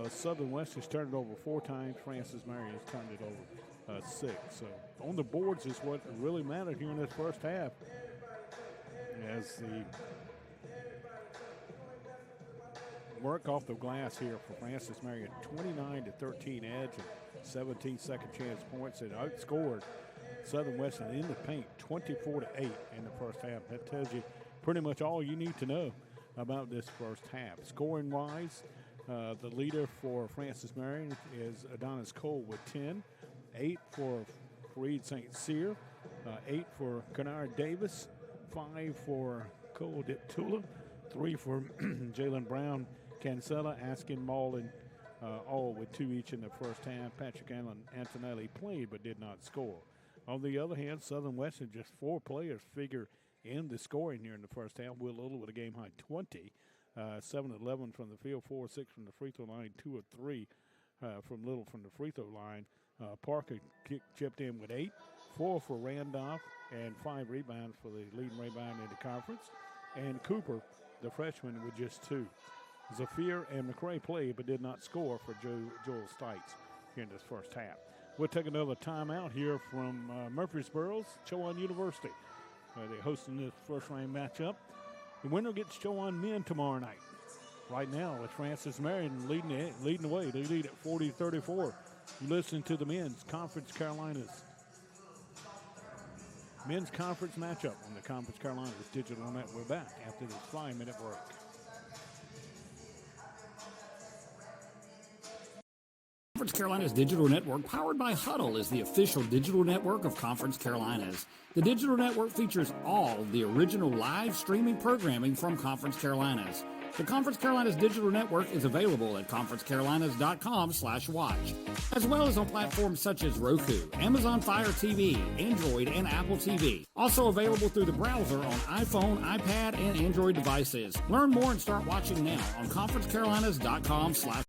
Southern Wesleyan's turned it over 4 times. Francis Marion has turned it over 6. So on the boards is what really mattered here in this first half, as the work off the glass here for Francis Marion, 29-13 edge and 17 second chance points, and outscored Southern Wesleyan in the paint 24-8 in the first half. That tells you pretty much all you need to know about this first half. Scoring wise, the leader for Francis Marion is Adonis Cole with 10, 8 for Reed St. Cyr, 8 for Kennard Davis, 5 for Cole Diptula, 3 for Jalen Brown, Cancella, Askin, Malden, all with 2 each in the first half. Patrick Allen Antonelli played but did not score. On the other hand, Southern Wesleyan, just 4 players figure in the scoring here in the first half. Will Little with a game-high 20, 7-11 from the field, 4-6 from the free throw line, 2 of 3 from Little from the free throw line. Parker chipped in with 8, 4 for Randolph, and 5 rebounds for the leading rebound in the conference. And Cooper, the freshman, with just 2. Zafir and McRae played but did not score for Joel Stites here in this first half. We'll take another timeout here from Murfreesboro's Chowan University. They're hosting this first-round matchup. The winner gets Chowan men tomorrow night. Right now, it's Francis Marion leading the way. They lead at 40-34. You listen to the men's Conference Carolinas. Men's conference matchup on the Conference Carolinas Digital Net. We're back after this 5-minute break. Conference Carolinas Digital Network, powered by Huddle, is the official digital network of Conference Carolinas. The digital network features all the original live streaming programming from Conference Carolinas. The Conference Carolinas Digital Network is available at conferencecarolinas.com/watch, as well as on platforms such as Roku, Amazon Fire TV, Android, and Apple TV. Also available through the browser on iPhone, iPad, and Android devices. Learn more and start watching now on conferencecarolinas.com/watch.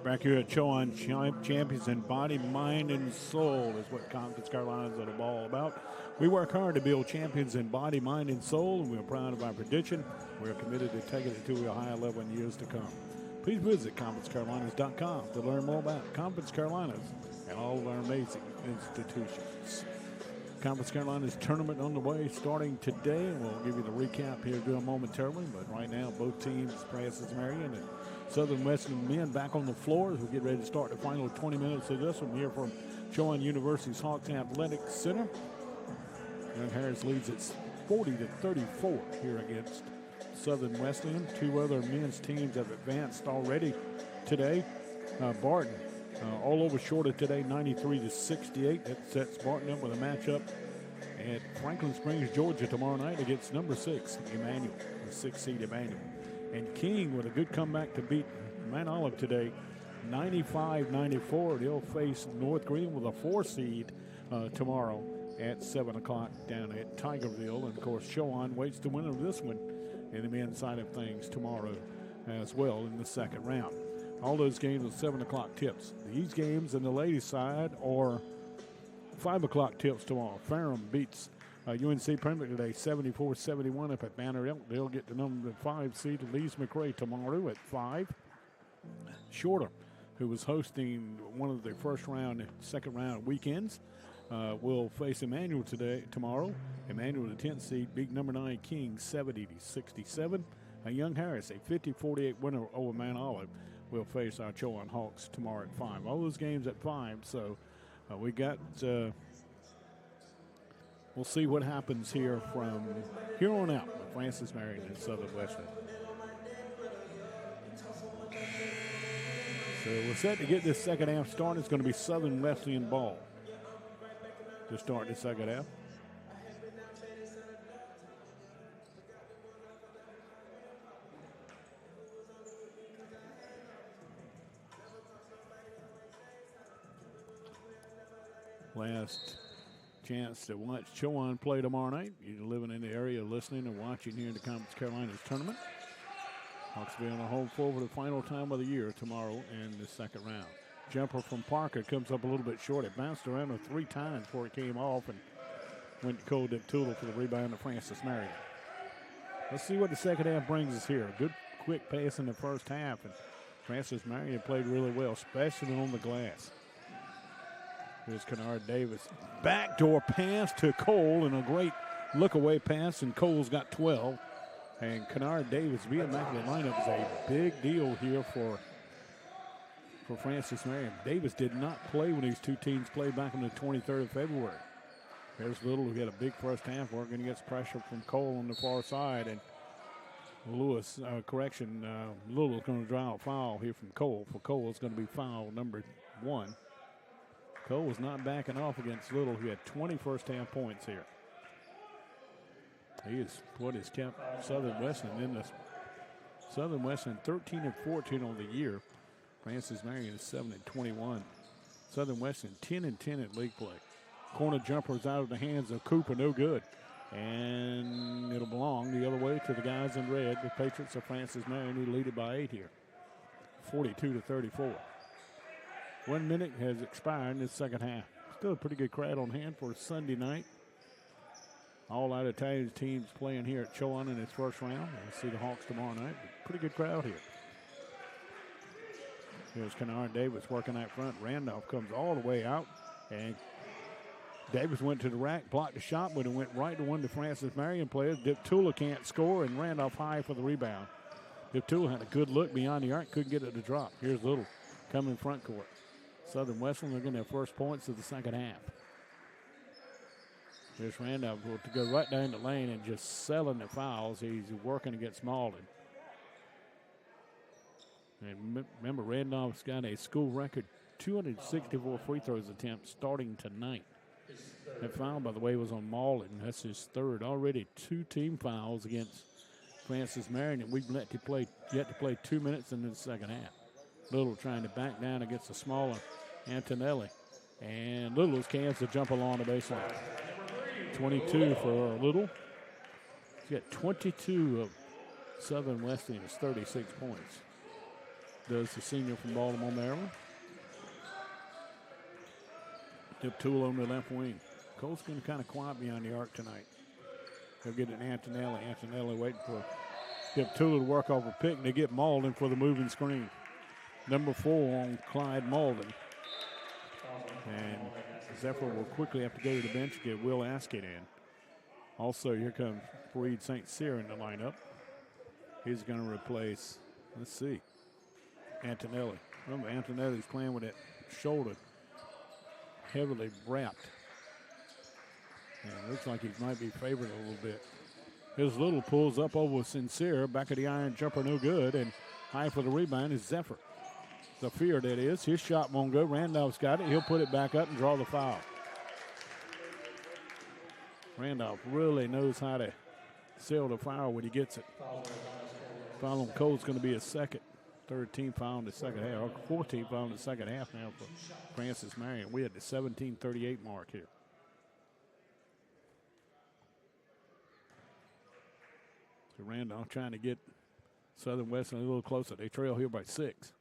Back here at Chowan, champions in body, mind, and soul is what Conference Carolina is all about. We work hard to build champions in body, mind, and soul, and we're proud of our tradition. We're committed to taking it to a higher level in years to come. Please visit conferencecarolinas.com to learn more about Conference Carolinas and all of our amazing institutions. Conference Carolinas tournament on the way starting today. We'll give you the recap here momentarily, but right now both teams, Francis Marion and Southern Wesleyan men, back on the floor as we get ready to start the final 20 minutes of this one here from Chowan University's Hawks Athletic Center. Young Harris leads it 40-34 here against Southern Wesleyan. Two other men's teams have advanced already today. Barton all over Shorter today, 93-68. That sets Barton up with a matchup at Franklin Springs, Georgia tomorrow night against number 6, Emmanuel, the 6th seed Emmanuel. And King with a good comeback to beat Mount Olive today, 95-94. They'll face North Green with a 4 seed tomorrow at 7 o'clock down at Tigerville. And, of course, Chowan waits the winner of this one in the men's side of things tomorrow as well in the second round. All those games are 7 o'clock tips. These games in the ladies' side are 5 o'clock tips tomorrow. Ferrum beats UNC Premier today 74-71 up at Banner Elk. They'll get the number 5 seed Lees McRae tomorrow at 5. Shorter, who was hosting one of the first round, second round weekends, will face Emmanuel tomorrow. Emmanuel, the 10th seed, beat number 9 King 70-67. Young Harris, a 50-48 winner over Mount Olive, will face our Chowan Hawks tomorrow at 5. All those games at 5, so we got we'll see what happens here from here on out with Francis Marion and Southern Wesleyan. So we're set to get this second half started. It's going to be Southern Wesleyan ball to start the second half. Last chance to watch Chowan play tomorrow night. You're living in the area, listening and watching here in the Conference Carolinas tournament. Hawks will be on a home floor for the final time of the year tomorrow in the second round. Jumper from Parker comes up a little bit short. It bounced around 3 times before it came off and went to Cole Diptula for the rebound to Francis Marion. Let's see what the second half brings us here. Good quick pass in the first half, and Francis Marion played really well, especially on the glass. Here's Kennard Davis. Backdoor pass to Cole and a great look-away pass, and Cole's got 12. And Kennard Davis being back in the lineup is a big deal here for Francis Marion. Davis did not play when these two teams played back on the 23rd of February. There's Little, who had a big first half working against pressure from Cole on the far side. And Little's going to draw a foul here from Cole. For Cole, it's going to be foul number 1. Cole was not backing off against Little, who had 20 first-half points here. He is what has kept Southern Wesleyan in this. Southern Wesleyan 13-14 on the year. Francis Marion is 7-21. Southern Wesleyan 10-10 at league play. Corner jumper is out of the hands of Cooper, no good. And it'll belong the other way to the guys in red. The Patriots of Francis Marion, who lead it by 8 here. 42-34. 1 minute has expired in this second half. Still a pretty good crowd on hand for a Sunday night. All out of town teams playing here at Chowan in its first round. We'll see the Hawks tomorrow night. Pretty good crowd here. Here's Kennard Davis working out front. Randolph comes all the way out. And Davis went to the rack, blocked the shot, but it went right to one of the Francis Marion players. Diptula can't score, and Randolph high for the rebound. Diptula had a good look beyond the arc, couldn't get it to drop. Here's Little coming front court. Southern Wesleyan are getting their first points of the second half. Here's Randolph to go right down the lane and just selling the fouls. He's working against Malden. And remember, Randolph's got a school record 264 free throws attempts starting tonight. That foul, by the way, was on Malden. That's his third. Already 2 team fouls against Francis Marion, and we've yet to play 2 minutes in the second half. Little trying to back down against the smaller Antonelli. And Little's cans to jump along the baseline. 22 for Little. He's got 22 of Southern Wesleyan's 36 points. does the senior from Baltimore, Maryland. Dip Tool on the left wing. Cole's been kind of quiet behind the arc tonight. They'll get it Antonelli. Antonelli waiting for Dip Tool to work off a pick, and they get Malden for the moving screen. Number 4 on Clyde Malden. And Zephyr will quickly have to go to the bench to get Will Askett in. Also, here comes Reed St. Cyr in the lineup. He's going to replace, let's see, Antonelli. Remember, Antonelli's playing with that shoulder heavily wrapped. And it looks like he might be favored a little bit. His little pulls up over Sincere, back of the iron jumper, no good, and high for the rebound is Zephyr. Zephyr, that is. His shot won't go. Randolph's got it. He'll put it back up and draw the foul. Randolph really knows how to sell the foul when he gets it. Foul on Cole's going to be his second. Third team foul in the second half, or fourth team foul in the second half now for Francis Marion. We had the 17:38 mark here. So Randolph trying to get Southern Wesleyan a little closer. They trail here by 6.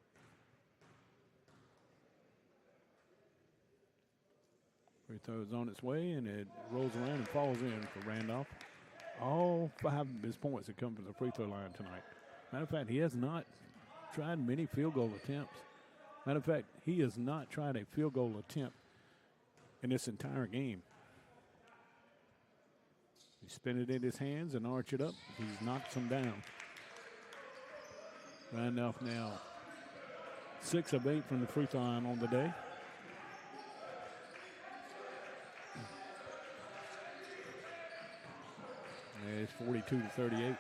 Free throw is on its way, and it rolls around and falls in for Randolph. All 5 of his points have come from the free throw line tonight. Matter of fact, he has not tried many field goal attempts. Matter of fact, he has not tried a field goal attempt in this entire game. He spin it in his hands and arch it up. He's knocked some down. Randolph now 6 of 8 from the free throw line on the day. And it's 42-38.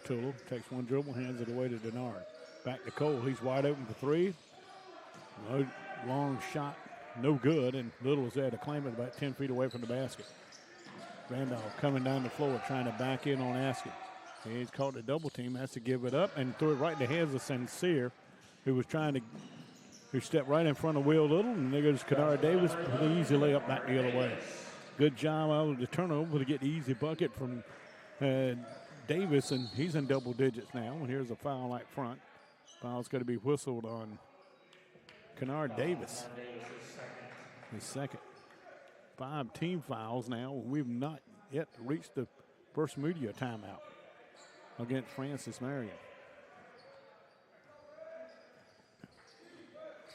Tullo takes one dribble, hands it away to Denard. Back to Cole. He's wide open for 3. Long shot, no good, and Little's there to claim it about 10 feet away from the basket. Randolph coming down the floor trying to back in on Askett. He's caught the double team, has to give it up and threw it right in the hands of Sincere, who stepped right in front of Will Little, and there goes Kennard Davis with an easy layup back the other way. Good job out of the turnover to get the easy bucket from Davis, and he's in double digits now. And here's a foul out front. Foul's going to be whistled on Kennard Davis. His second. 5 team fouls now. We've not yet reached the first media timeout against Francis Marion.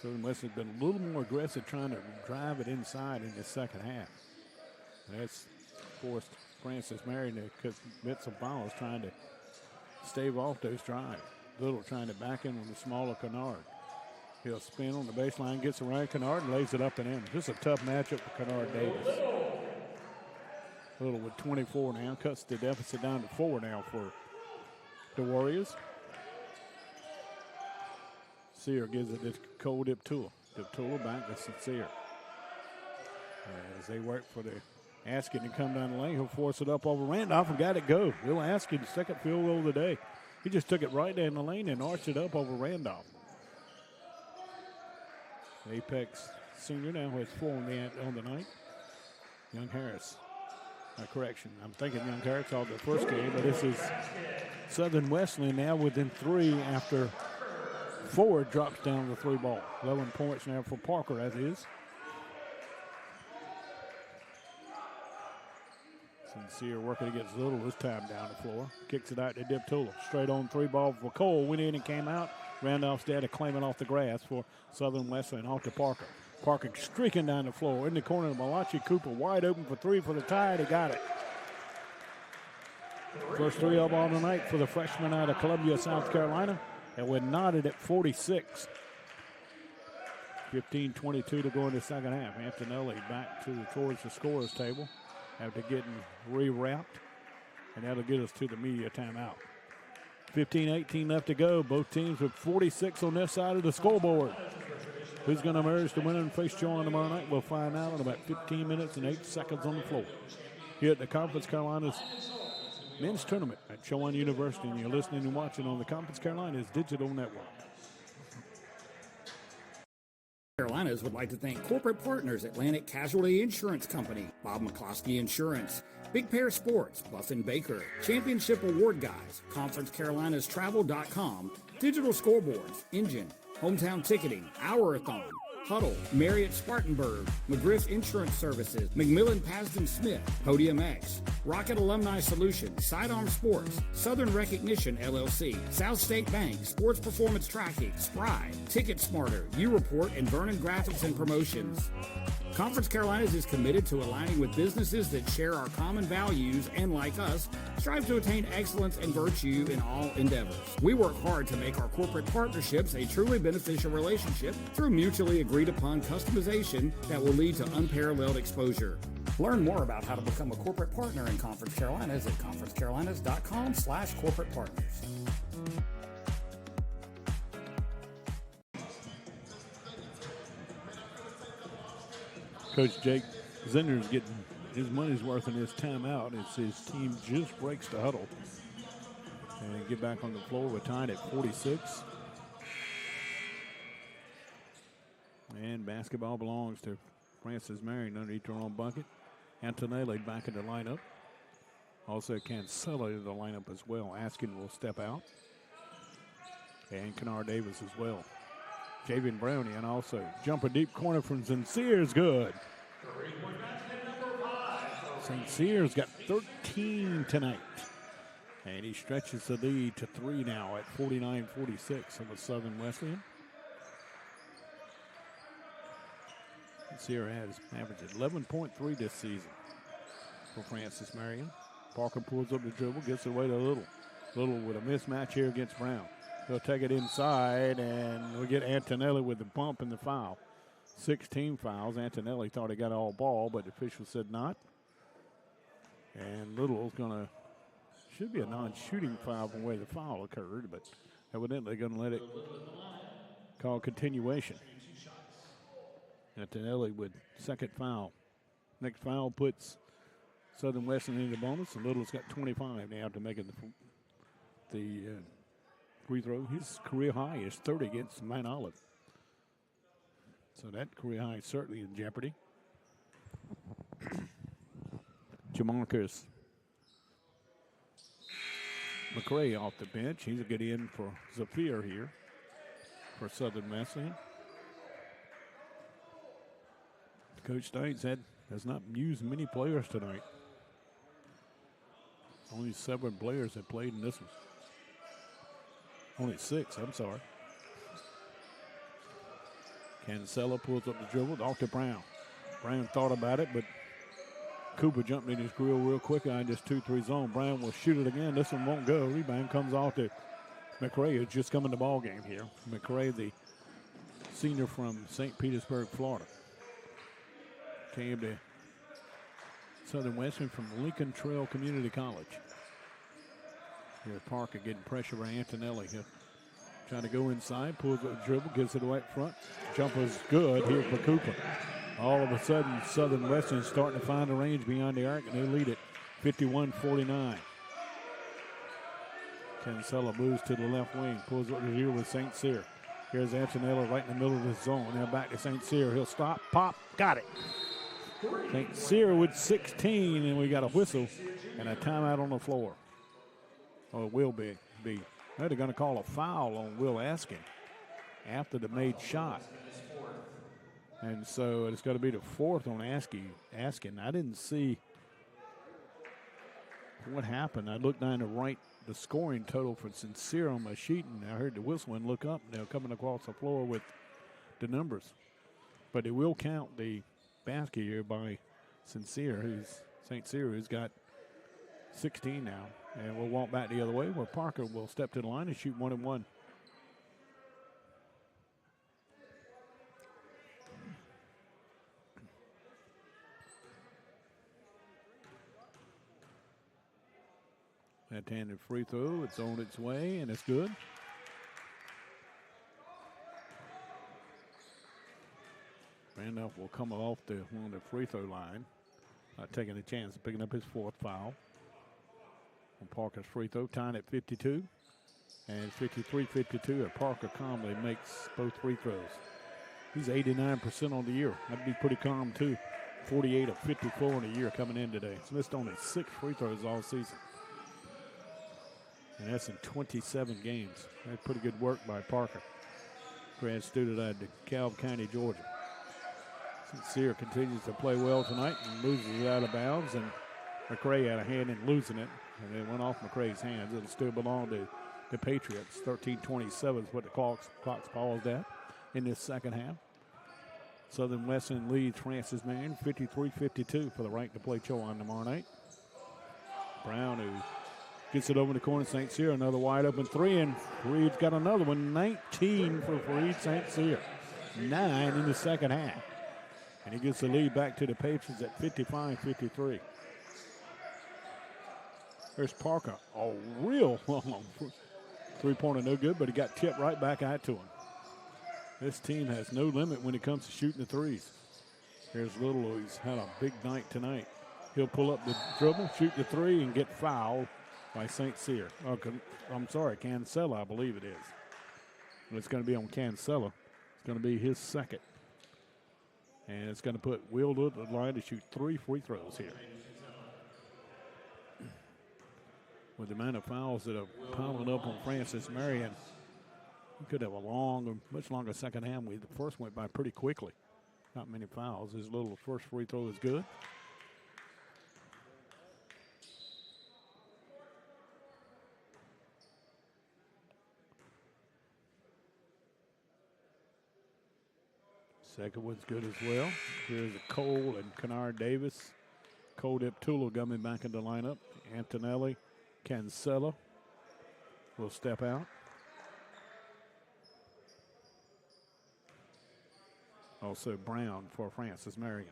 Southern West has been a little more aggressive trying to drive it inside in the second half. That's forced Francis Marion to commit some fouls trying to stave off those drives. Little trying to back in with the smaller Kennard. He'll spin on the baseline, gets around Kennard, and lays it up and in. This is a tough matchup for Kennard Davis. Little with 24 now, cuts the deficit down to 4 now for the Warriors. Sear gives it to Cole Diptula. Diptula back to Sear. As they work for the Askett to come down the lane, he'll force it up over Randolph and got it go. Will Askett, second field goal of the day. He just took it right down the lane and arched it up over Randolph. Apex senior now has 4 on the night. Young Harris. Correction, I'm thinking Young Harris saw the first game, but this is Southern Wesleyan now within 3 after Ford drops down the 3 ball. 11 points now for Parker, that is. Sincere working against Little this time down the floor. Kicks it out to Diptula. Straight on 3 ball for Cole. Went in and came out. Randolph's there to claim it off the grass for Southern Wesleyan off to Parker. Parker streaking down the floor. In the corner, Malachi Cooper wide open for 3 for the tie. He got it. First 3 of all tonight for the freshman out of Columbia, South Carolina. And we're knotted at 46. 15-22 to go in the second half. Antonelli back towards the scorer's table after getting rewrapped. And that'll get us to the media timeout. 15-18 left to go. Both teams with 46 on their side of the scoreboard. Who's going to emerge the winner and face Chowan tomorrow night? We'll find out in about 15 minutes and 8 seconds on the floor. Here at the Conference Carolinas Men's Tournament at Chowan University. And you're listening and watching on the Conference Carolinas Digital Network. Carolinas would like to thank corporate partners Atlantic Casualty Insurance Company, Bob McCloskey Insurance, Big Pair Sports, Buff and Baker, Championship Award Guys, ConferenceCarolinas.Travel.com, Digital Scoreboards, Engine, Hometown Ticketing, Hour-a-thon, Huddle, Marriott Spartanburg, McGriff Insurance Services, McMillan Pasden Smith, Podium X, Rocket Alumni Solutions, Sidearm Sports, Southern Recognition LLC, South State Bank, Sports Performance Tracking, Spry, Ticket Smarter, U-Report, and Vernon Graphics and Promotions. Conference Carolinas is committed to aligning with businesses that share our common values and, like us, strive to attain excellence and virtue in all endeavors. We work hard to make our corporate partnerships a truly beneficial relationship through mutually agreed upon customization that will lead to unparalleled exposure. Learn more about how to become a corporate partner in Conference Carolinas at conferencecarolinas.com/corporate partners. Coach Jake Zinder's getting his money's worth in his timeout as his team just breaks the huddle and get back on the floor. We're tied at 46. And basketball belongs to Francis Marion underneath her own bucket. Antonelli back in the lineup. Also Cancella in the lineup as well. Askin will step out. And Kennard Davis as well. Javian Brownie, and also jumper deep corner from Sincere is good. St. Cyr's got 13 tonight. And he stretches the lead to 3 now at 49-46 over Southern Wesleyan. Sincere has averaged 11.3 this season for Francis Marion. Parker pulls up the dribble, gets it away to Little. Little with a mismatch here against Brown. He'll take it inside, and we'll get Antonelli with the bump and the foul. 16 fouls. Antonelli thought he got all ball, but the official said not. And Little's should be a non-shooting foul from where the foul occurred, but evidently going to let it call continuation. Antonelli with second foul. Next foul puts Southern Wesleyan in the bonus, and Little's got 25 now to make it the free throw. His career high is 30 against Mount Olive. So that career high is certainly in jeopardy. Jamarcus McCray off the bench. He's a good in for Zafir here for Southern Wesleyan. Coach Steins has not used many players tonight. Only 7 players have played in this one. Only 6, I'm sorry. Cancella pulls up the dribble, off to Brown. Brown thought about it, but Cooper jumped in his grill real quick on just 2-3 zone. Brown will shoot it again. This one won't go. Rebound comes off to McRae, who's just come in the ball game here. McRae, the senior from St. Petersburg, Florida. Came to Southern Western from Lincoln Trail Community College. Here's Parker getting pressure by Antonelli. He'll trying to go inside, pulls the dribble, gets it away up front. Jumper's good here for Cooper. All of a sudden, Southern Western starting to find the range beyond the arc, and they lead it 51-49. Cancella moves to the left wing, pulls up here with St. Cyr. Here's Antonelli right in the middle of the zone. Now back to St. Cyr. He'll stop, pop, got it. St. Cyr with 16, and we got a whistle and a timeout on the floor. Oh, it will be. They're going to call a foul on Will Askin after the made shot. And so it's going to be the 4th on Askin. I didn't see what happened. I looked down to write the scoring total for Sincere on my sheet, and I heard the whistle and look up, and they're coming across the floor with the numbers. But it will count the basket here by St. Cyr, who's got 16 now. And we'll walk back the other way where Parker will step to the line and shoot 1-1. Left-handed free throw. It's on its way, and it's good. Randolph will come off the free throw line. Not taking a chance of picking up his 4th foul. On Parker's free throw, tying at 52. And 53-52, and Parker calmly makes both free throws. He's 89% on the year. That'd be pretty calm, too. 48 of 54 in a year coming in today. He's missed only 6 free throws all season. And that's in 27 games. That's pretty good work by Parker. Grad student out of DeKalb County, Georgia. Sincere continues to play well tonight and loses it out of bounds. And McRae had a hand in losing it. And it went off McRae's hands. It'll still belong to the Patriots. 13:27 is what the clock's paused at in this second half. Southern Wesleyan leads Francis Marion 53-52 for the right to play Chowan tomorrow night. Brown, who gets it over the corner, St. Cyr, another wide open three, and Fareed's got another one. 19 for Fareed St. Cyr. 9 in the second half. And he gets the lead back to the Patriots at 55-53. There's Parker, a real long three-pointer, no good, but he got tipped right back out to him. This team has no limit when it comes to shooting the threes. Here's Little, who's had a big night tonight. He'll pull up the dribble, shoot the three, and get fouled by St. Cyr. Oh, I'm sorry, Cancella, I believe it is. And it's going to be on Cancella. It's going to be his second. And it's going to put Will to the line to shoot 3 free throws here. With the amount of fouls that are piling up on Francis Marion, he could have a much longer second half. The first went by pretty quickly. Not many fouls. His little first free throw is good. Second one's good as well. Here's a Cole and Kennard Davis. Cole Diptula coming back into the lineup. Antonelli, Cancella will step out. Also Brown for Francis Marion.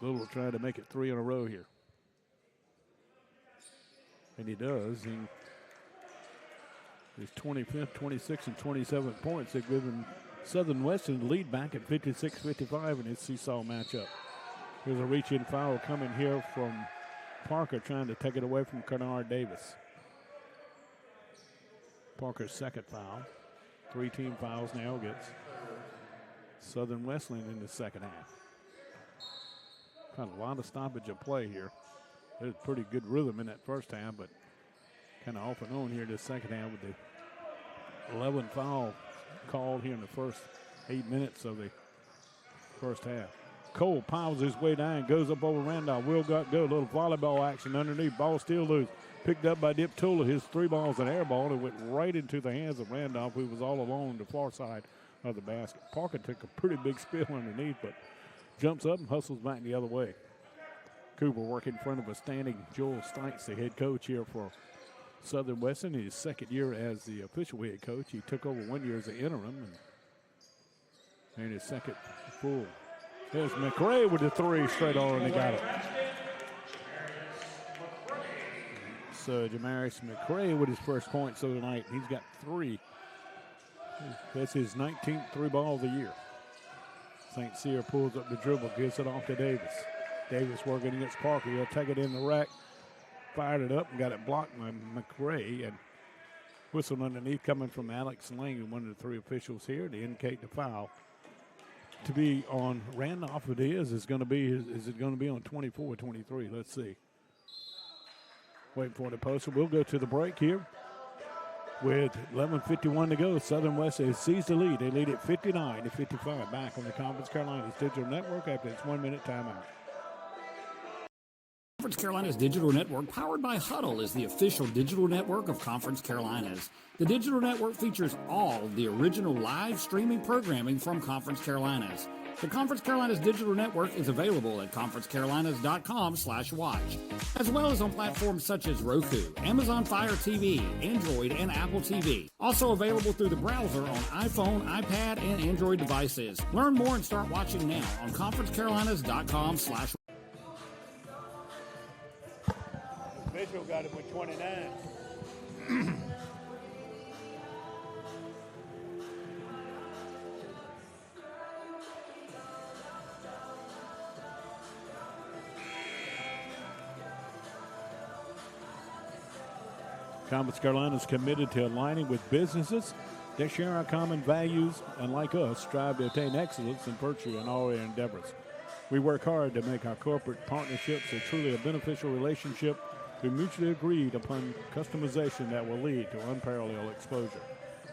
Little trying to make it 3 in a row here. And he does. His 25th, 26, and 27 points have given Southern Wesleyan lead back at 56-55 in his seesaw matchup. Here's a reach-in foul coming here from Parker, trying to take it away from Kennard Davis. Parker's second foul. 3 team fouls now gets Southern Wesleyan in the second half. Got a lot of stoppage of play here. There's pretty good rhythm in that first half, but kind of off and on here this second half with the 11 foul called here in the first 8 minutes of the first half. Cole piles his way down, goes up over Randolph. Will got go. A little volleyball action underneath. Ball still loose. Picked up by Diptula. His 3 balls an air ball. It went right into the hands of Randolph, who was all alone the far side of the basket. Parker took a pretty big spill underneath, but jumps up and hustles back the other way. Cooper working in front of a standing Joel Stites, the head coach here for Southern Wesleyan. His second year as the official head coach. He took over 1 year as an interim and his second full. There's McRae with the 3 straight on, and he got it. So Jamarius McRae with his first points of the night. He's got 3. That's his 19th 3 ball of the year. St. Cyr pulls up the dribble, gives it off to Davis. Davis working against Parker. He'll take it in the rack. Fired it up and got it blocked by McRae, and whistled underneath coming from Alex Lang, one of the 3 officials here to indicate the foul. To be on Randolph, it is. Is it going to be on 24-23? Let's see. Waiting for the poster. We'll go to the break here with 11:51 to go. Southern Wesleyan sees the lead. They lead at 59-55. Back on the Conference Carolinas Digital Network after its 1-minute timeout. Conference Carolinas Digital Network, powered by Huddle, is the official digital network of Conference Carolinas. The digital network features all the original live streaming programming from Conference Carolinas. The Conference Carolinas Digital Network is available at conferencecarolinas.com/watch, as well as on platforms such as Roku, Amazon Fire TV, Android, and Apple TV. Also available through the browser on iPhone, iPad, and Android devices. Learn more and start watching now on conferencecarolinas.com/watch. Mitchell got it with 29. Conference Carolina is committed to aligning with businesses that share our common values and, like us, strive to attain excellence and virtue in all their endeavors. We work hard to make our corporate partnerships a truly beneficial relationship through mutually agreed upon customization that will lead to unparalleled exposure.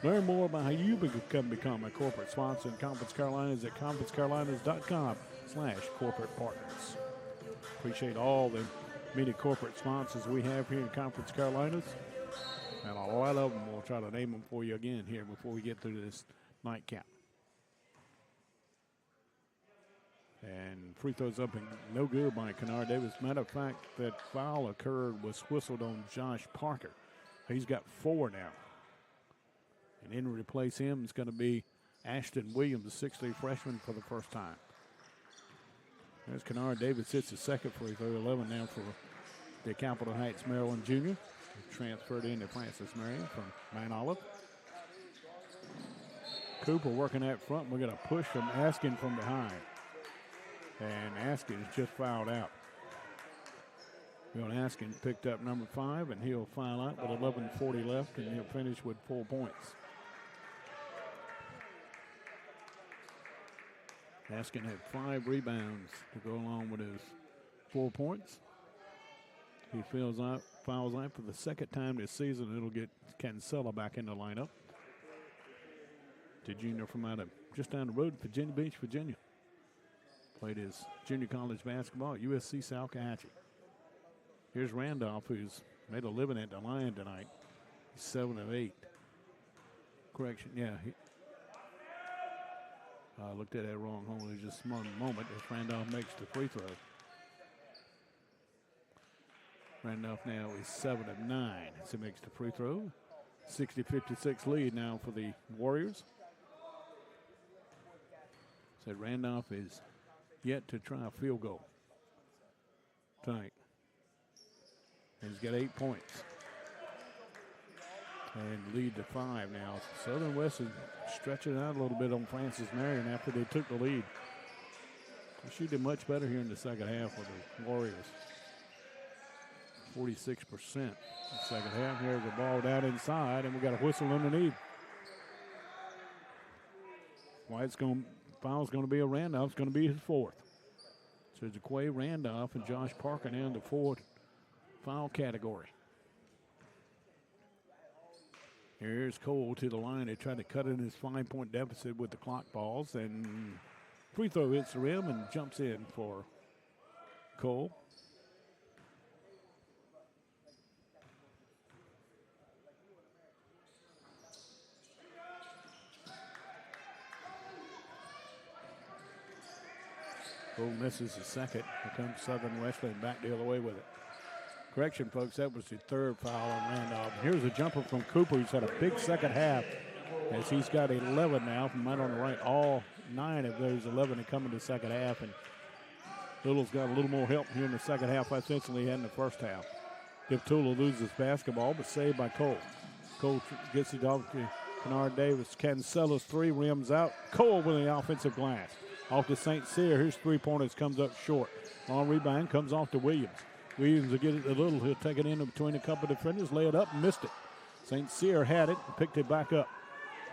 Learn more about how you can become a corporate sponsor in Conference Carolinas at conferencecarolinas.com/corporate partners. Appreciate all the many corporate sponsors we have here in Conference Carolinas. And a lot of them, we'll try to name them for you again here before we get through this nightcap. And free throws up and no good by Kennard Davis. Matter of fact, that foul was whistled on Josh Parker. He's got 4 now. And in to replace him is going to be Ashton Williams, the 6'3" freshman, for the first time. There's Kennard Davis hits the second free throw, 11 now for the Capitol Heights, Maryland junior. Transferred into Francis Marion from Mount Olive. Cooper working that front. We're going to push him, Askin from behind. And Askin is just fouled out. Bill Askin picked up number 5, and he'll foul out with 11:40 left, and he'll finish with 4 points. Askin had 5 rebounds to go along with his 4 points. He fouls out for the second time this season. It'll get Cancella back in the lineup. The junior from out of just down the road, Virginia Beach, Virginia. Played his junior college basketball at USC Salkehatchie. Here's Randolph, who's made a living at the line tonight. He's 7 of 8. Correction, yeah. I looked at that wrong. Only just a moment as Randolph makes the free throw. Randolph now is 7 of 9 as he makes the free throw. 60-56 lead now for the Warriors. Said Randolph is yet to try a field goal tonight. He's got 8 points. And lead to 5 now. Southern West is stretching out a little bit on Francis Marion after they took the lead. They should do much better here in the second half with the Warriors. 46% in the second half. Here's the ball down inside, and we got a whistle underneath. Foul's going to be a Randolph. It's going to be his 4th. So it's Jaquay Randolph and Josh Parker now in the 4th foul category. Here's Cole to the line. They tried to cut in his 5-point deficit with the clock balls, and free throw hits the rim and jumps in for Cole. Cole misses the second. Here comes Southern Wesleyan back the other way with it. Correction, folks, that was the 3rd foul on Randolph. Here's a jumper from Cooper. He's had a big second half as he's got 11 now from right on the right. All 9 of those 11 have come in the second half, and Little's got a little more help here in the second half offensively he had in the first half. If Tula loses basketball, but saved by Cole. Cole gets it off to Kennard Davis. Cancella's 3 rims out. Cole with the offensive glass. Off to St. Cyr. His 3-pointers comes up short. Long rebound comes off to Williams. Williams will get it a little. He'll take it in between a couple of defenders, lay it up, and missed it. St. Cyr had it and picked it back up.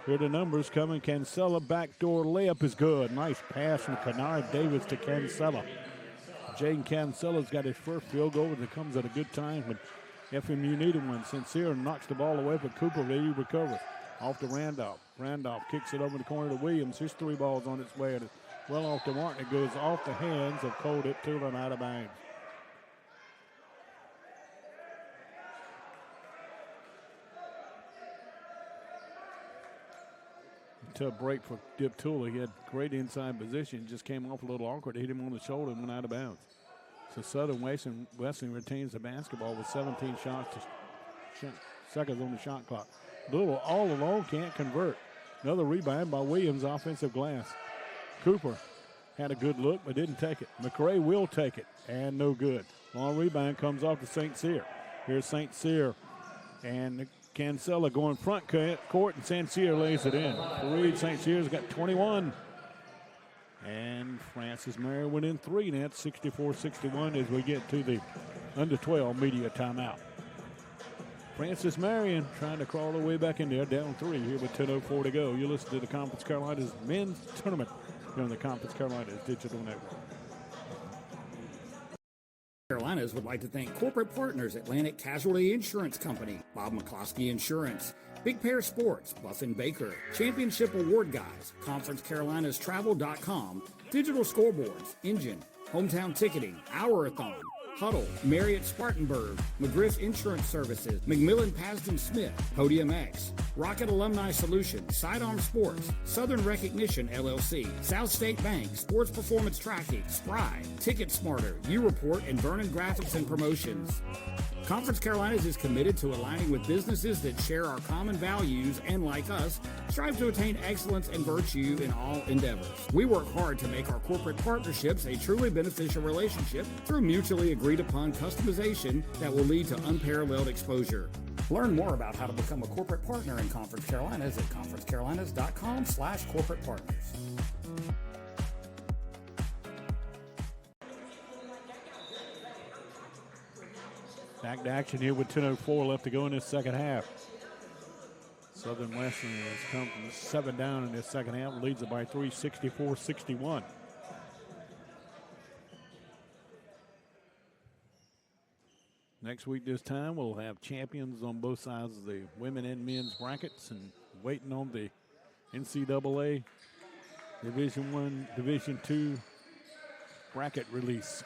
Here are the numbers coming. Cancella backdoor layup is good. Nice pass from Kennard Davis to Cancella. Jaden Cancella's got his first field goal, and it comes at a good time when FMU needed one. St. Cyr knocks the ball away, but Cooper really recovers. Off to Randolph. Randolph kicks it over the corner to Williams. His 3 balls on its way. Well off to Martin. It goes off the hands of Cole Tula and out of bounds. Tough break for Dip Tula. He had great inside position. Just came off a little awkward. Hit him on the shoulder and went out of bounds. So Southern Wesleyan retains the basketball with 17 seconds on the shot clock. Little all alone, can't convert. Another rebound by Williams, offensive glass. Cooper had a good look but didn't take it. McRae will take it, and no good. Long rebound comes off to St. Cyr. Here's St. Cyr, and Cancella going front court, and St. Cyr lays it in. Reed St. Cyr's got 21. And Francis Marion went in 3, and that's 64-61 as we get to the under-12 media timeout. Francis Marion trying to crawl their way back in there, down 3 here with 10:04 to go. You listen to the Conference Carolinas men's tournament here on the Conference Carolinas Digital Network. Carolinas would like to thank corporate partners Atlantic Casualty Insurance Company, Bob McCloskey Insurance, Big Pair Sports, Buffin Baker, Championship Award Guys, ConferenceCarolinas.travel.com, Digital Scoreboards, Engine, Hometown Ticketing, Hour-a-thon, Huddle, Marriott Spartanburg, McGriff Insurance Services, McMillan Pasden Smith, Podium X, Rocket Alumni Solutions, Sidearm Sports, Southern Recognition LLC, South State Bank, Sports Performance Tracking, Spry, Ticket Smarter, U-Report, and Vernon Graphics and Promotions. Conference Carolinas is committed to aligning with businesses that share our common values and, like us, strive to attain excellence and virtue in all endeavors. We work hard to make our corporate partnerships a truly beneficial relationship through mutually agreed upon customization that will lead to unparalleled exposure. Learn more about how to become a corporate partner in Conference Carolinas at conferencecarolinas.com/corporate partners. Back to action here with 10:04 left to go in this second half. Southern Wesleyan has come from 7 down in this second half, leads it by 3, 64-61. Next week this time we'll have champions on both sides of the women and men's brackets, and waiting on the NCAA Division I, Division II bracket release.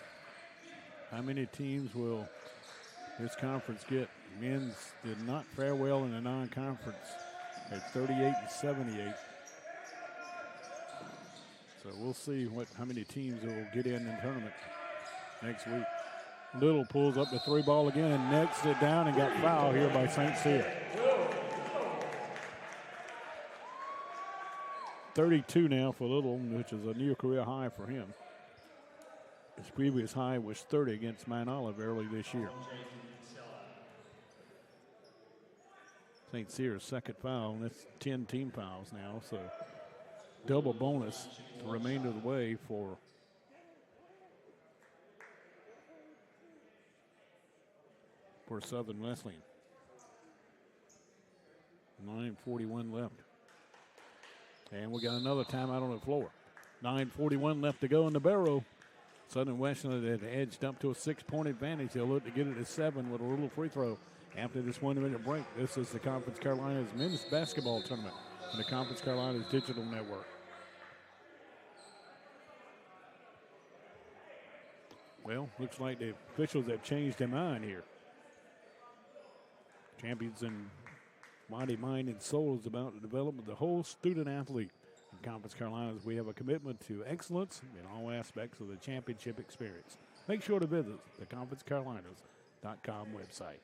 How many teams will this conference get? Men's did not fare well in the non-conference at 38-78. So we'll see how many teams will get in the tournament next week. Little pulls up the 3 ball again and nets it down and got fouled here by St. Cyr. 32 now for Little, which is a near career high for him. His previous high was 30 against Mount Olive early this year. St. Cyr's second foul, and that's 10 team fouls now, so double bonus the remainder of the way for Southern Wesleyan. 9:41 left. And we got another timeout on the floor. 9:41 left to go in the barrel. Southern Wesleyan had edged up to a 6-point advantage. They'll look to get it to 7 with a little free throw after this 1-minute break. This is the Conference Carolinas men's basketball tournament on the Conference Carolinas Digital Network. Well, looks like the officials have changed their mind here. Champions in body, mind, and soul is about the development of the whole student athlete. In Conference Carolinas, we have a commitment to excellence in all aspects of the championship experience. Make sure to visit the conferencecarolinas.com website.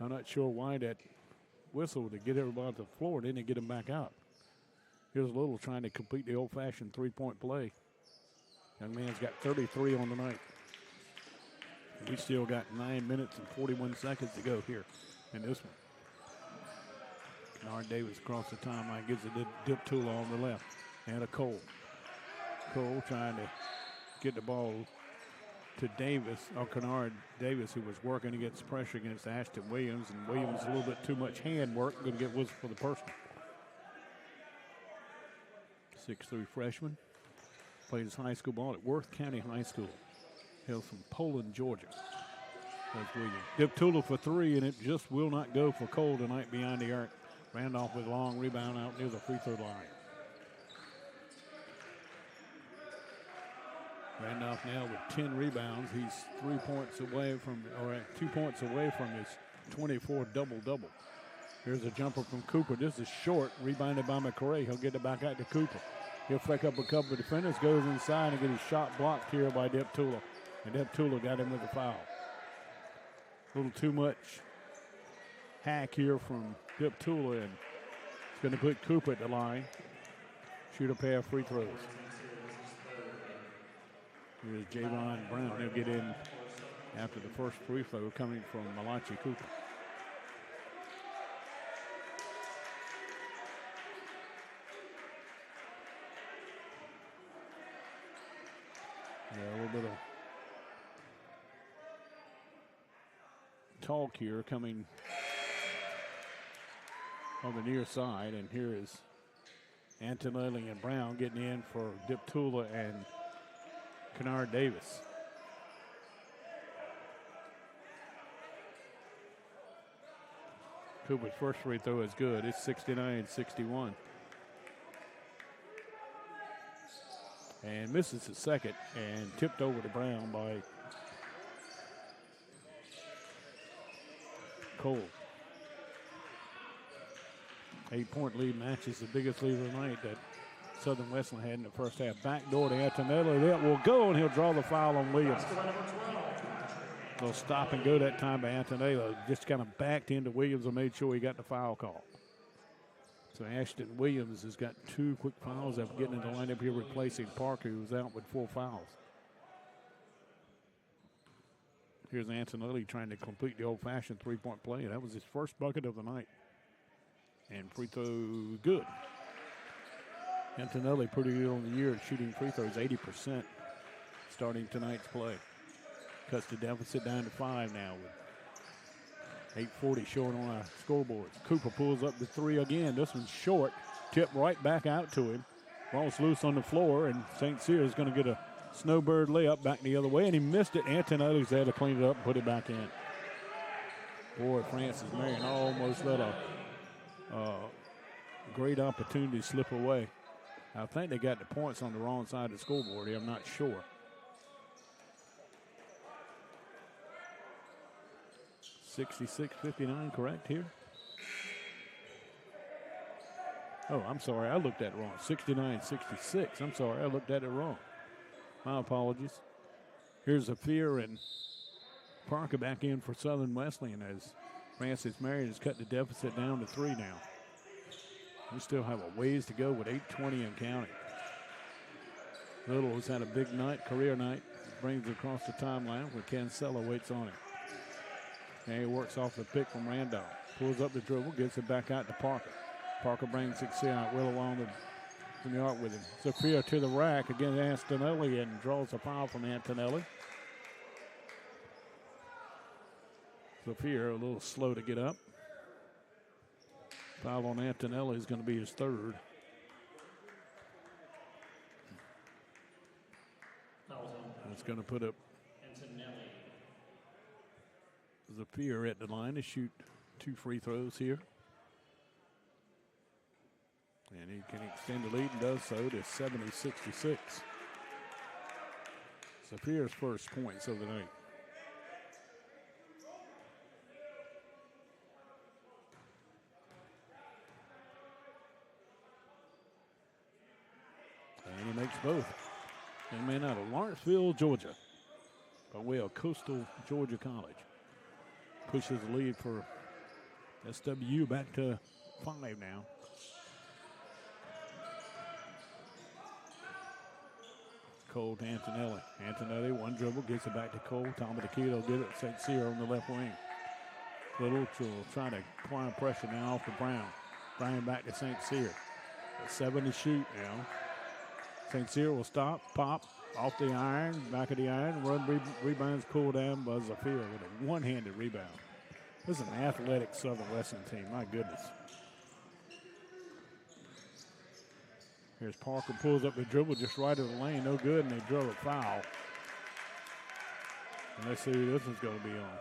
I'm not sure why that whistle to get everybody off the floor didn't get them back out. Here's Little trying to complete the old-fashioned three-point play. Young man's got 33 on the night. We still got 9 minutes and 41 seconds to go here in this one. Kennard Davis across the timeline, gives it to Dip Tula on the left, and a Cole. Cole trying to get the ball to Davis, or Kennard Davis, who was working against pressure against Ashton Williams, and Williams a little bit too much hand work, going to get whistle for the personal. 6'3" freshman, played his high school ball at Worth County High School. Hails from Poland, Georgia. That's Williams. Dip Tula for 3, and it just will not go for Cole tonight behind the arc. Randolph with a long rebound out near the free throw line. Randolph now with 10 rebounds. He's 2 points away from his 24 double-double. Here's a jumper from Cooper. This is short, rebounded by McRae. He'll get it back out to Cooper. He'll flick up a couple of defenders, goes inside and get his shot blocked here by Dip Tula. And Dip Tula got him with a foul. A little too much hack here from Dip Tula, and it's going to put Cooper at the line. Shoot a pair of free throws. Here's Javon Brown. He'll get in after the first free throw coming from Malachi Cooper. Yeah, a little bit of talk here coming on the near side, and here is Antonelli and Brown getting in for Dip Tula and Kennard Davis. Cooper's first free throw is good. It's 69-61. And misses the second and tipped over to Brown by Cole. 8-point lead matches the biggest lead of the night that Southern Wesleyan had in the first half. Backdoor to Antonelli. That will go, and he'll draw the foul on Williams. They'll stop and go that time by Antonelli. Just kind of backed into Williams and made sure he got the foul call. So Ashton Williams has got 2 quick fouls after getting in the lineup here, replacing Parker, who was out with 4 fouls. Here's Antonelli trying to complete the old-fashioned three-point play. That was his first bucket of the night. And free throw good. Antonelli pretty good on the year at shooting free throws, 80% starting tonight's play. Cuts the deficit down to 5 now with 8:40 showing on our scoreboard. Cooper pulls up the 3 again. This one's short. Tip right back out to him. Ball's loose on the floor, and St. Cyr is going to get a snowbird layup back the other way, and he missed it. Antonelli's there to clean it up and put it back in. Boy, Francis Marion almost let a great opportunity slip away. I think they got the points on the wrong side of the scoreboard here. I'm not sure. 66-59, correct here? Oh, I'm sorry. I looked at it wrong. 69-66. I'm sorry. I looked at it wrong. My apologies. Here's Zafir and Parker back in for Southern Wesleyan as Francis Marion has cut the deficit down to 3 now. We still have a ways to go with 8:20 and counting. Little has had a big night, career night. Brings it across the timeline where Cancella waits on it. And he works off the pick from Randolph. Pulls up the dribble, gets it back out to Parker. Parker brings it out well along the arc with him. Sophia to the rack against Antonelli and draws a foul from Antonelli. Sophia a little slow to get up. Foul on Antonelli is going to be his 3rd. That's going to put up Zafir at the line to shoot 2 free throws here. And he can extend the lead and does so to 70-66. Zafir's first points of the night. And he makes both. Young man out of Lawrenceville, Georgia, by way of Coastal Georgia College. Pushes the lead for SWU back to 5 now. Cole to Antonelli. Antonelli, one dribble, gets it back to Cole. Tommy DeKito get it. St. Cyr on the left wing. Little trying to apply pressure now off to Brown. Brown back to St. Cyr. 7 to shoot now. St. Cyr will stop, pop, off the iron, back of the iron, rebounds pulled down by Zafir with a one-handed rebound. This is an athletic Southern Wesleyan team, my goodness. Here's Parker, pulls up the dribble just right of the lane, no good, and they draw a foul. And let's see who this one's going to be on.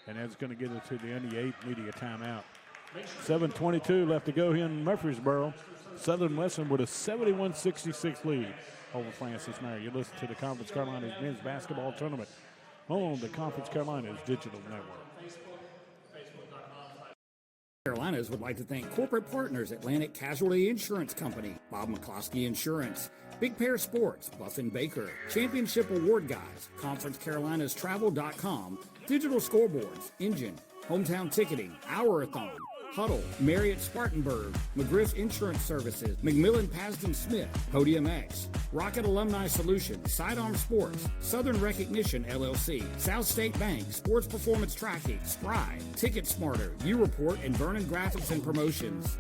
And that's going to get it to the end of the 8th media timeout. 7:22 left to go here in Murfreesboro. Southern Wesleyan with a 71-66 lead over Francis Marion. You listen to the Conference Carolinas men's basketball tournament on the Conference Carolinas digital network. Carolinas would like to thank corporate partners Atlantic Casualty Insurance Company, Bob McCloskey Insurance, Big Pair Sports, Buffin Baker, Championship Award Guys, ConferenceCarolinas.travel.com, Digital Scoreboards, Engine, Hometown Ticketing, Hour-a-thon, Huddle, Marriott Spartanburg, McGriff Insurance Services, McMillan Pasden Smith, Podium X, Rocket Alumni Solutions, Sidearm Sports, Southern Recognition LLC, South State Bank, Sports Performance Tracking, Spry, Ticket Smarter, U-Report, and Vernon Graphics and Promotions.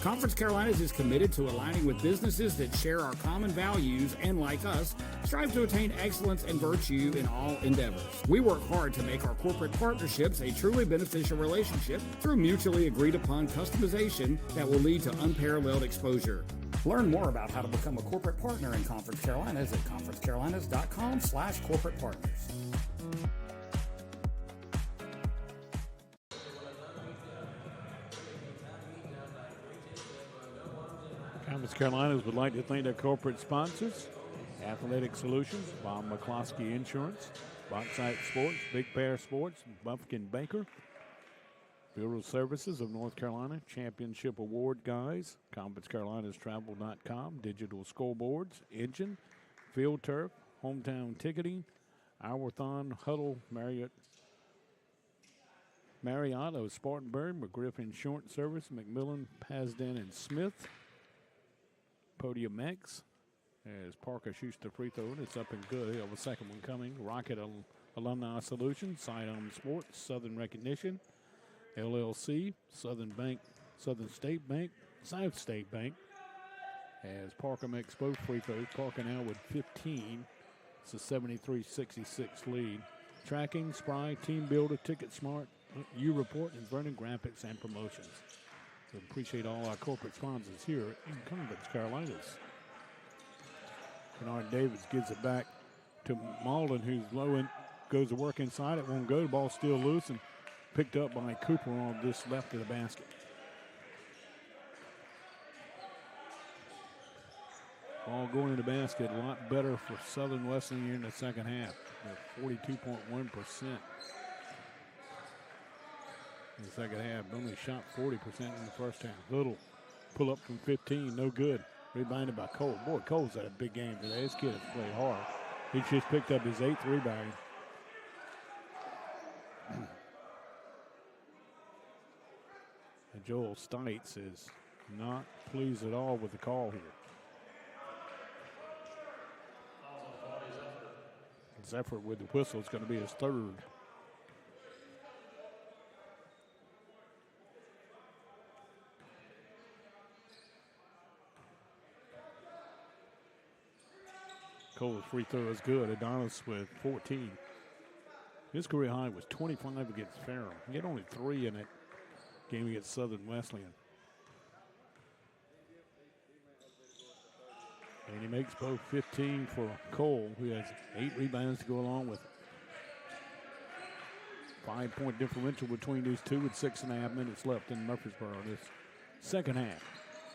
Conference Carolinas is committed to aligning with businesses that share our common values and, like us, strive to attain excellence and virtue in all endeavors. We work hard to make our corporate partnerships a truly beneficial relationship through mutually agreed upon customization that will lead to unparalleled exposure. Learn more about how to become a corporate partner in Conference Carolinas at conferencecarolinas.com/corporate partners. Conference Carolinas would like to thank their corporate sponsors: Athletic Solutions, Bob McCloskey Insurance, Bauxite Sports, Big Bear Sports, Buffkin Baker, Bureau Services of North Carolina, Championship Award Guys, ConferenceCarolinas.travel.com, Digital Scoreboards, Engine, Field Turf, Hometown Ticketing, Hourthon, Huddle, Marriott of Spartanburg, McGriff Insurance Service, McMillan, Pasden, and Smith. Podium X as Parker shoots the free throw, and it's up and good. He'll have a second one coming. Rocket Alumni Solutions, Sidearm Sports, Southern Recognition, LLC, Southern State Bank, South State Bank. As Parker makes both free throws, Parker now with 15. It's a 73-66 lead. Tracking, Spry, Team Builder, Ticket Smart, U-Report, and Vernon Graphics and Promotions. So appreciate all our corporate sponsors here in Conference Carolinas. Kennard Davis gives it back to Malden, who's low and goes to work inside. It won't go. The ball's still loose and picked up by Cooper on this left of the basket. Ball going to the basket, a lot better for Southern Wesleyan in the second half. 42.1%. In the second half, only shot 40% in the first half. Little pull up from 15, no good. Rebounded by Cole. Boy, Cole's had a big game today. This kid has played hard. He just picked up his 8th rebound. And Joel Stites is not pleased at all with the call here. Zephyr with the whistle is going to be his 3rd. Cole's free throw is good. Adonis with 14. His career high was 25 against Ferrum. He had only 3 in that game against Southern Wesleyan. And he makes both 15 for Cole, who has 8 rebounds to go along with it. 5-point differential between these two with 6.5 minutes left in Murfreesboro this second half.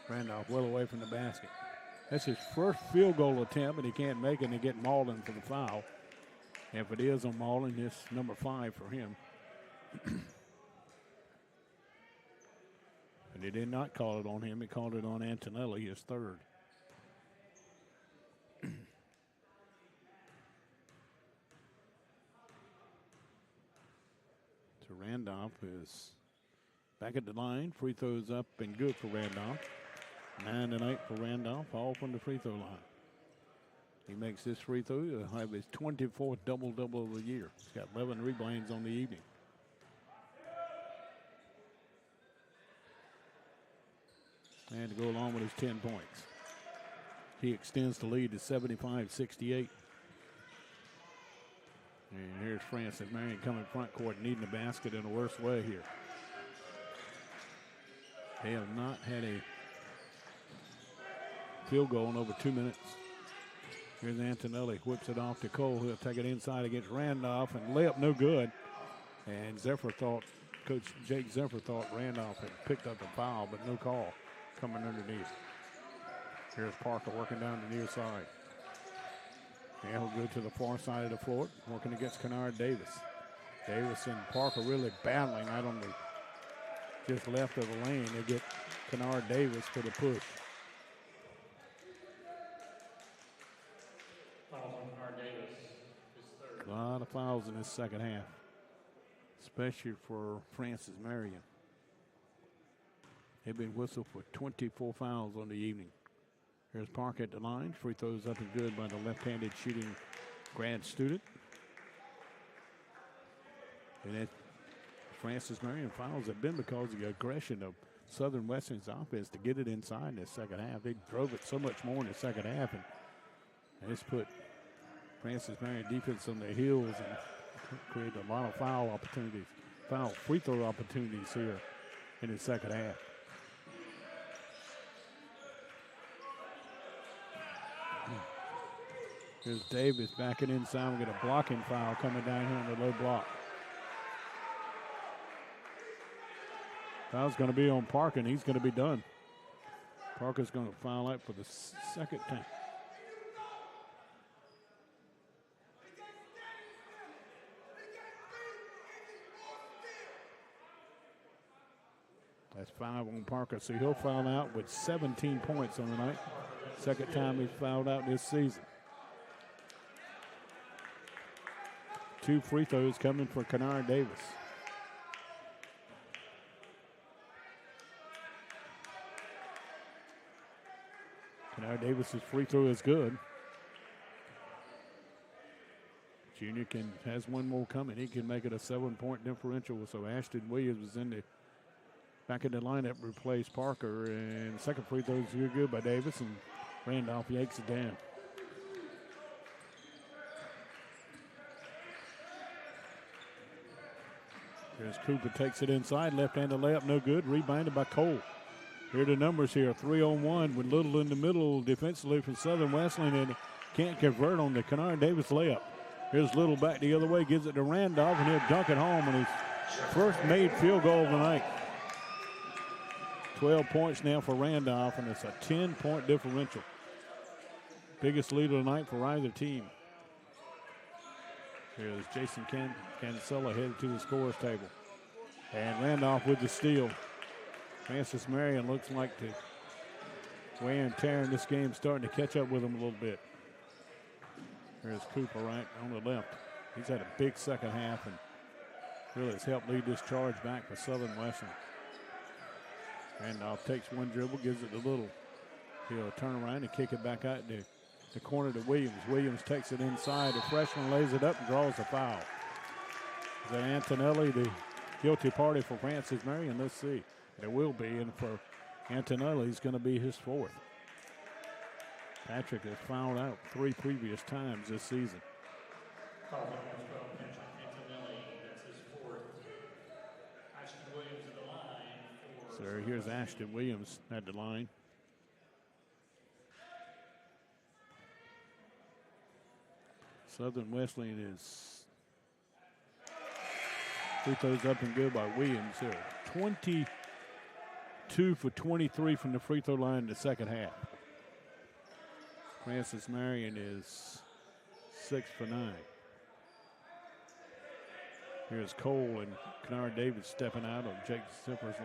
Randolph well away from the basket. That's his first field goal attempt, and he can't make it, and they get Malden for the foul. If it is on Malden, it's number 5 for him. And he did not call it on him. He called it on Antonelli, his 3rd. So Randolph is back at the line. Free throws up and good for Randolph. 9 tonight for Randolph, all from the free throw line. He makes this free throw. He'll have his 24th double-double of the year. He's got 11 rebounds on the evening. And to go along with his 10 points. He extends the lead to 75-68. And here's Francis Marion coming front court, needing a basket in a worse way here. They have not had a field goal in over 2 minutes. Here's Antonelli, whips it off to Cole. He'll take it inside against Randolph, and layup no good. And Coach Jake Zephyr thought Randolph had picked up the foul, but no call coming underneath. Here's Parker working down the near side. And he'll go to the far side of the floor, working against Kennard Davis. Davis and Parker really battling out on the just left of the lane. They get Kennard Davis for the push. A lot of fouls in this second half, especially for Francis Marion. They've been whistled for 24 fouls on the evening. Here's Parker at the line. Free throws up and good by the left-handed shooting grad student. And that Francis Marion fouls have been because of the aggression of Southern Western's offense to get it inside in the second half. They drove it so much more in the second half, and it's put Francis Marion defense on their heels and created a lot of foul free throw opportunities here in the second half. Here's Davis backing inside. We get a blocking foul coming down here on the low block. Foul's going to be on Parker, and he's going to be done. Parker's going to foul out for the second time. That's 5 on Parker, so he'll foul out with 17 points on the night. Second time he's fouled out this season. 2 free throws coming for Kennard Davis. Kennard Davis's free throw is good. Junior has one more coming. He can make it a 7-point differential. So Ashton Williams is back in the lineup, replace Parker, and second free throw is good by Davis, and Randolph yanks it down. Here's Cooper, takes it inside, left-handed layup, no good, rebounded by Cole. Here are the numbers here, 3-on-1 with Little in the middle defensively from Southern Wesleyan, and can't convert on the Kennard Davis layup. Here's Little back the other way, gives it to Randolph, and he'll dunk it home, and his first made field goal of the night. 12 points now for Randolph, and it's a 10-point differential. Biggest lead of the night for either team. Here's Jason Cancella headed to the scorer's table. And Randolph with the steal. Francis Marion looks like the wear and tear in this game starting to catch up with him a little bit. Here's Cooper right on the left. He's had a big second half and really has helped lead this charge back for Southern Wesleyan. Randolph takes one dribble, gives it to Little. He'll turn around and kick it back out to the corner to Williams. Williams takes it inside. The freshman lays it up and draws a foul. Is that Antonelli, the guilty party for Francis Marion? Let's see. There will be, and for Antonelli, he's going to be his 4th. Patrick has fouled out 3 previous times this season. So here's Ashton Williams at the line. Southern Wesleyan is free throws up and good by Williams here. 22 for 23 from the free throw line in the second half. Francis Marion is 6 for 9. Here's Cole and Kennard Davis stepping out of Jake Zephyr's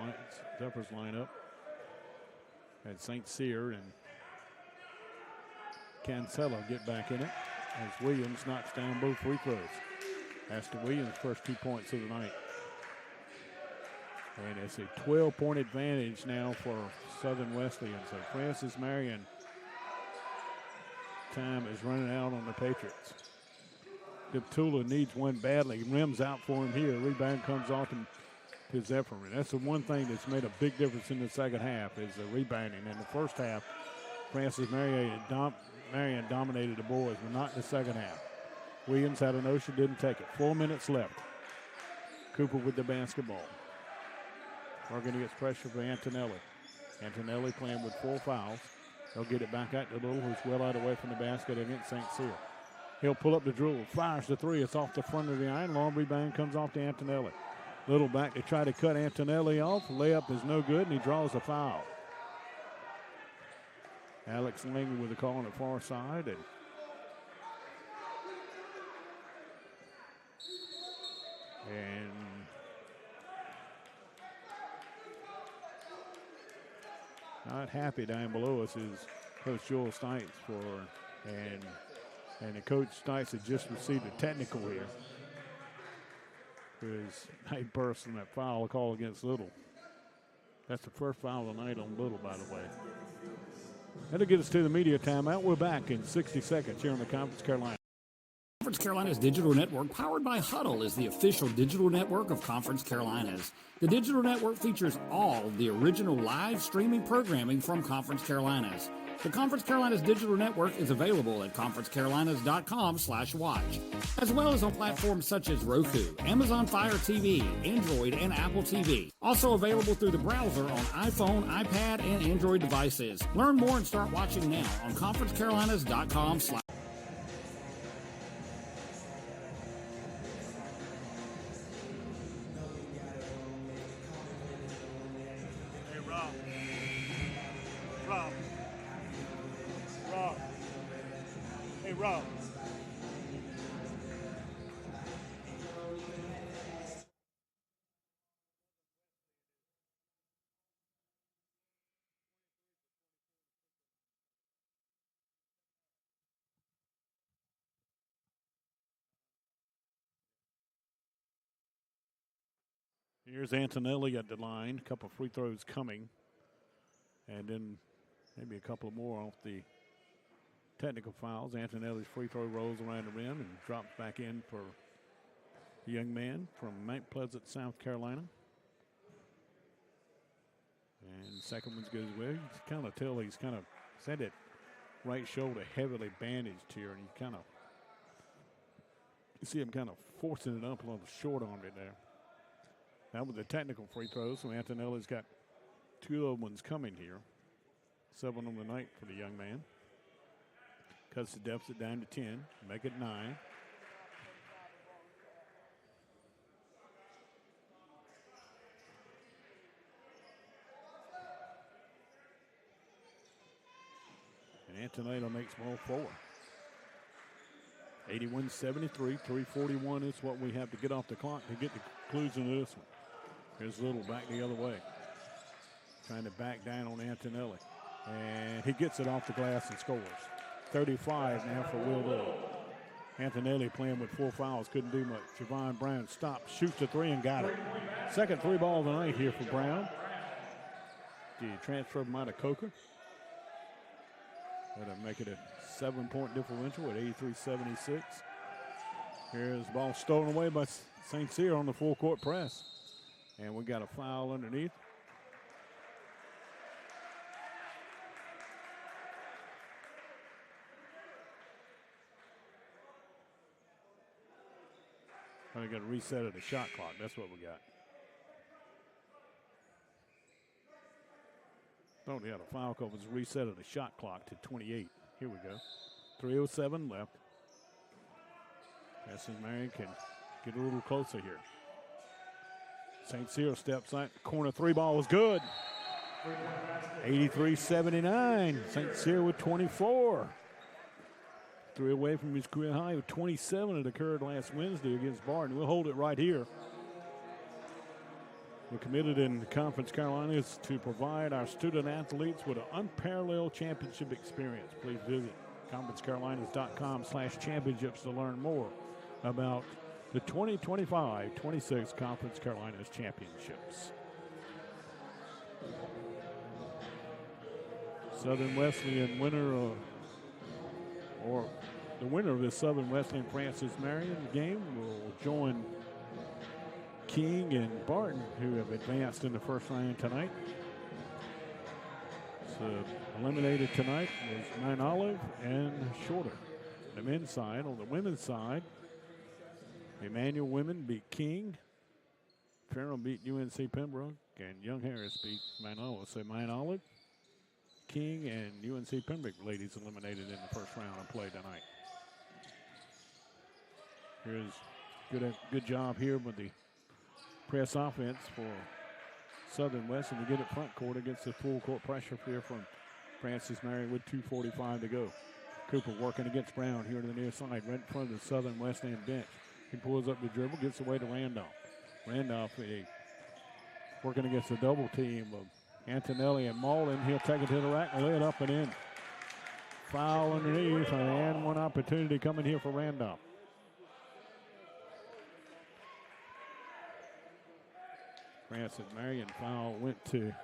lineup. And St. Cyr and Cancelo get back in it as Williams knocks down both free throws. Ashton Williams' first 2 points of the night. And it's a 12-point advantage now for Southern Wesleyan. So Francis Marion time is running out on the Patriots. Deptula needs one badly. Rims out for him here. Rebound comes off to Zephyr. That's the one thing that's made a big difference in the second half is the rebounding. In the first half, Francis Marion dominated the boys, but not in the second half. Williams had a notion, didn't take it. 4 minutes left. Cooper with the basketball. Working against pressure for Antonelli. Antonelli playing with 4 fouls. He'll get it back out to Little, who's well out away from the basket against St. Cyr. He'll pull up the dribble, fires the 3. It's off the front of the iron. Long rebound comes off to Antonelli. Little back to try to cut Antonelli off. Layup is no good, and he draws a foul. Alex Ling with the call on the far side. And not happy down below us is Coach Joel Stites and the Coach Stites had just received a technical here. Because he burst on that foul call against Little. That's the first foul of the night on Little, by the way. That'll get us to the media timeout. We're back in 60 seconds here on the Conference Carolina. Conference Carolina's digital network, powered by Huddle, is the official digital network of Conference Carolinas. The digital network features all the original live streaming programming from Conference Carolinas. The Conference Carolinas digital network is available at conferencecarolinas.com/watch, as well as on platforms such as Roku, Amazon Fire TV, Android, and Apple TV. Also available through the browser on iPhone, iPad, and Android devices. Learn more and start watching now on conferencecarolinas.com/. Rob. row. Here's Antonelli at the line. A couple free throws coming. And then maybe a couple more off the technical fouls. Antonelli's free throw rolls around the rim and drops back in for the young man from Mount Pleasant, South Carolina. And the second one's good as well. You can kind of tell he's kind of had that right shoulder heavily bandaged here, and you see him kind of forcing it up a little short on it there. That was the technical free throws, so Antonelli's got 2 other ones coming here. 7 on the night for the young man. Cuts the deficit down to 10, make it 9. And Antonelli makes ball 4. 81-73, 3:41 is what we have to get off the clock to get the conclusion of this one. Here's Little back the other way. Trying to back down on Antonelli. And he gets it off the glass and scores. 35 now for Will Little. Antonelli playing with 4 fouls, couldn't do much. Javon Brown stops, shoots a 3 and got it. Second 3 ball of the night here for Brown. The transfer from out of Coker. That'll make it a 7-point differential at 83-76. Here's the ball stolen away by St. Cyr on the full court press. And we got a foul underneath. We got a reset of the shot clock. That's what we got. Oh, yeah, the foul call was a reset of the shot clock to 28. Here we go. 3:07 left. Marion can get a little closer here. St. Cyr steps out. Corner 3 ball was good. 83-79. St. Cyr with 24. 3 away from his career high of 27. It occurred last Wednesday against Barton. We'll hold it right here. We're committed in Conference Carolinas to provide our student athletes with an unparalleled championship experience. Please visit conferencecarolinas.com/championships to learn more about the 2025-26 Conference Carolinas Championships. Southern Wesleyan winner or the winner of this Southern Wesleyan Francis Marion game will join King and Barton, who have advanced in the first round tonight. So eliminated tonight was Mount Olive and Shorter. The men's side, on the women's side, Emmanuel women beat King. Farrell beat UNC Pembroke, and Young Harris beat Mount Olive. So Mount Olive, King, and UNC Pembroke ladies eliminated in the first round of play tonight. Here's good job here with the press offense for Southern Wesleyan to get it front court against the full court pressure here from Francis Marion with 2:45 to go. Cooper working against Brown here to the near side, right in front of the Southern Wesleyan bench. He pulls up the dribble, gets away to Randolph. Randolph working against the double team of Antonelli and Malden. He'll take it to the rack and lay it up and in. Foul underneath, and one opportunity coming here for Randolph. Francis Marion foul went to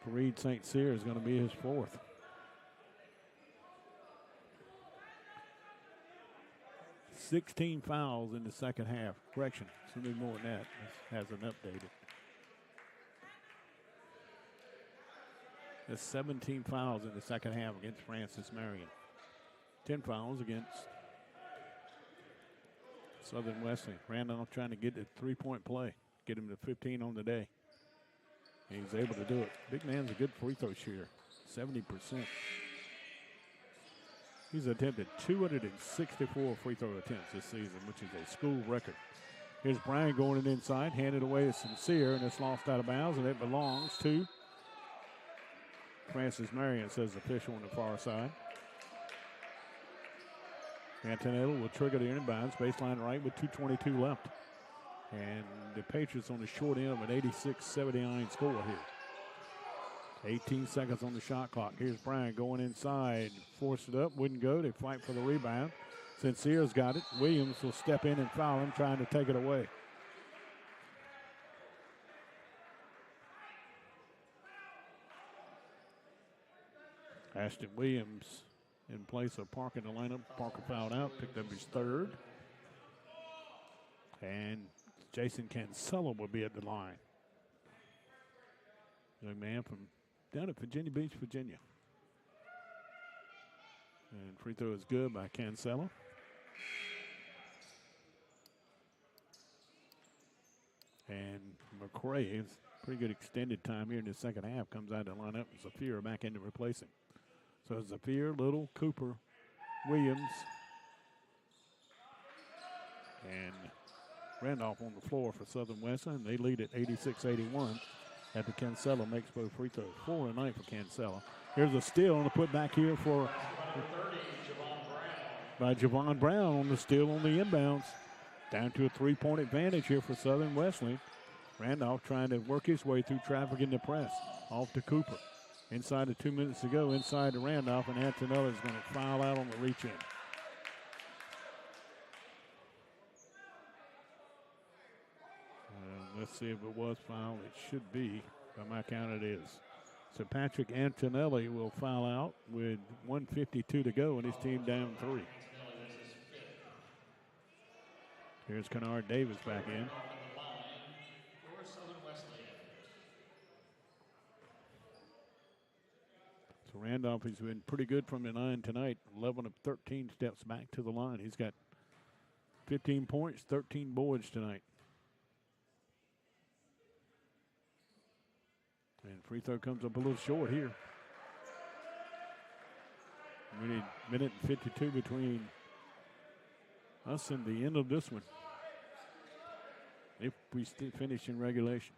Fareed St. Cyr, is going to be his 4th. Sixteen fouls in the second half. Correction, something more than that. This hasn't updated. There's 17 fouls in the second half against Francis Marion. 10 fouls against Southern Wesleyan. Randolph trying to get the 3-point play. Get him to 15 on the day. And he's able to do it. Big man's a good free throw shooter, 70%. He's attempted 264 free throw attempts this season, which is a school record. Here's Brian going it inside, handed away to Sincere, and it's lost out of bounds, and it belongs to Francis Marion, says the official on the far side. Antonello will trigger the inbounds, baseline right with 2:22 left. And the Patriots on the short end of an 86-79 score here. 18 seconds on the shot clock. Here's Bryant going inside. Forced it up, wouldn't go. They fight for the rebound. Sincere's got it. Williams will step in and foul him, trying to take it away. Ashton Williams in place of Parker in the lineup. Parker fouled out, picked up his third. And Jason Cancelo will be at the line. Young man from down at Virginia Beach, Virginia. And free throw is good by Cancelo. And McCray is pretty good extended time here in the second half. Comes out to line up. Zafir back in to replace him. So Zafir, Little, Cooper, Williams, and Randolph on the floor for Southern Wesleyan. They lead at 86-81 after Cancelo makes both free throws. 4 and 9 for Cancelo. Here's a steal on the putback here for by Javon Brown on the steal on the inbounds. Down to a 3-point advantage here for Southern Wesleyan. Randolph trying to work his way through traffic in the press. Off to Cooper. Inside of 2 minutes to go, inside to Randolph, and Antonella is going to foul out on the reach in. Let's see if it was foul. It should be. By my count, it is. So Patrick Antonelli will foul out with 1:52 to go, and his team down 3. Here's Kennard Davis back in. So Randolph has been pretty good from the line tonight. 11 of 13 steps back to the line. He's got 15 points, 13 boards tonight. And free throw comes up a little short here. We need minute and 52 between us and the end of this one, if we finish in regulation.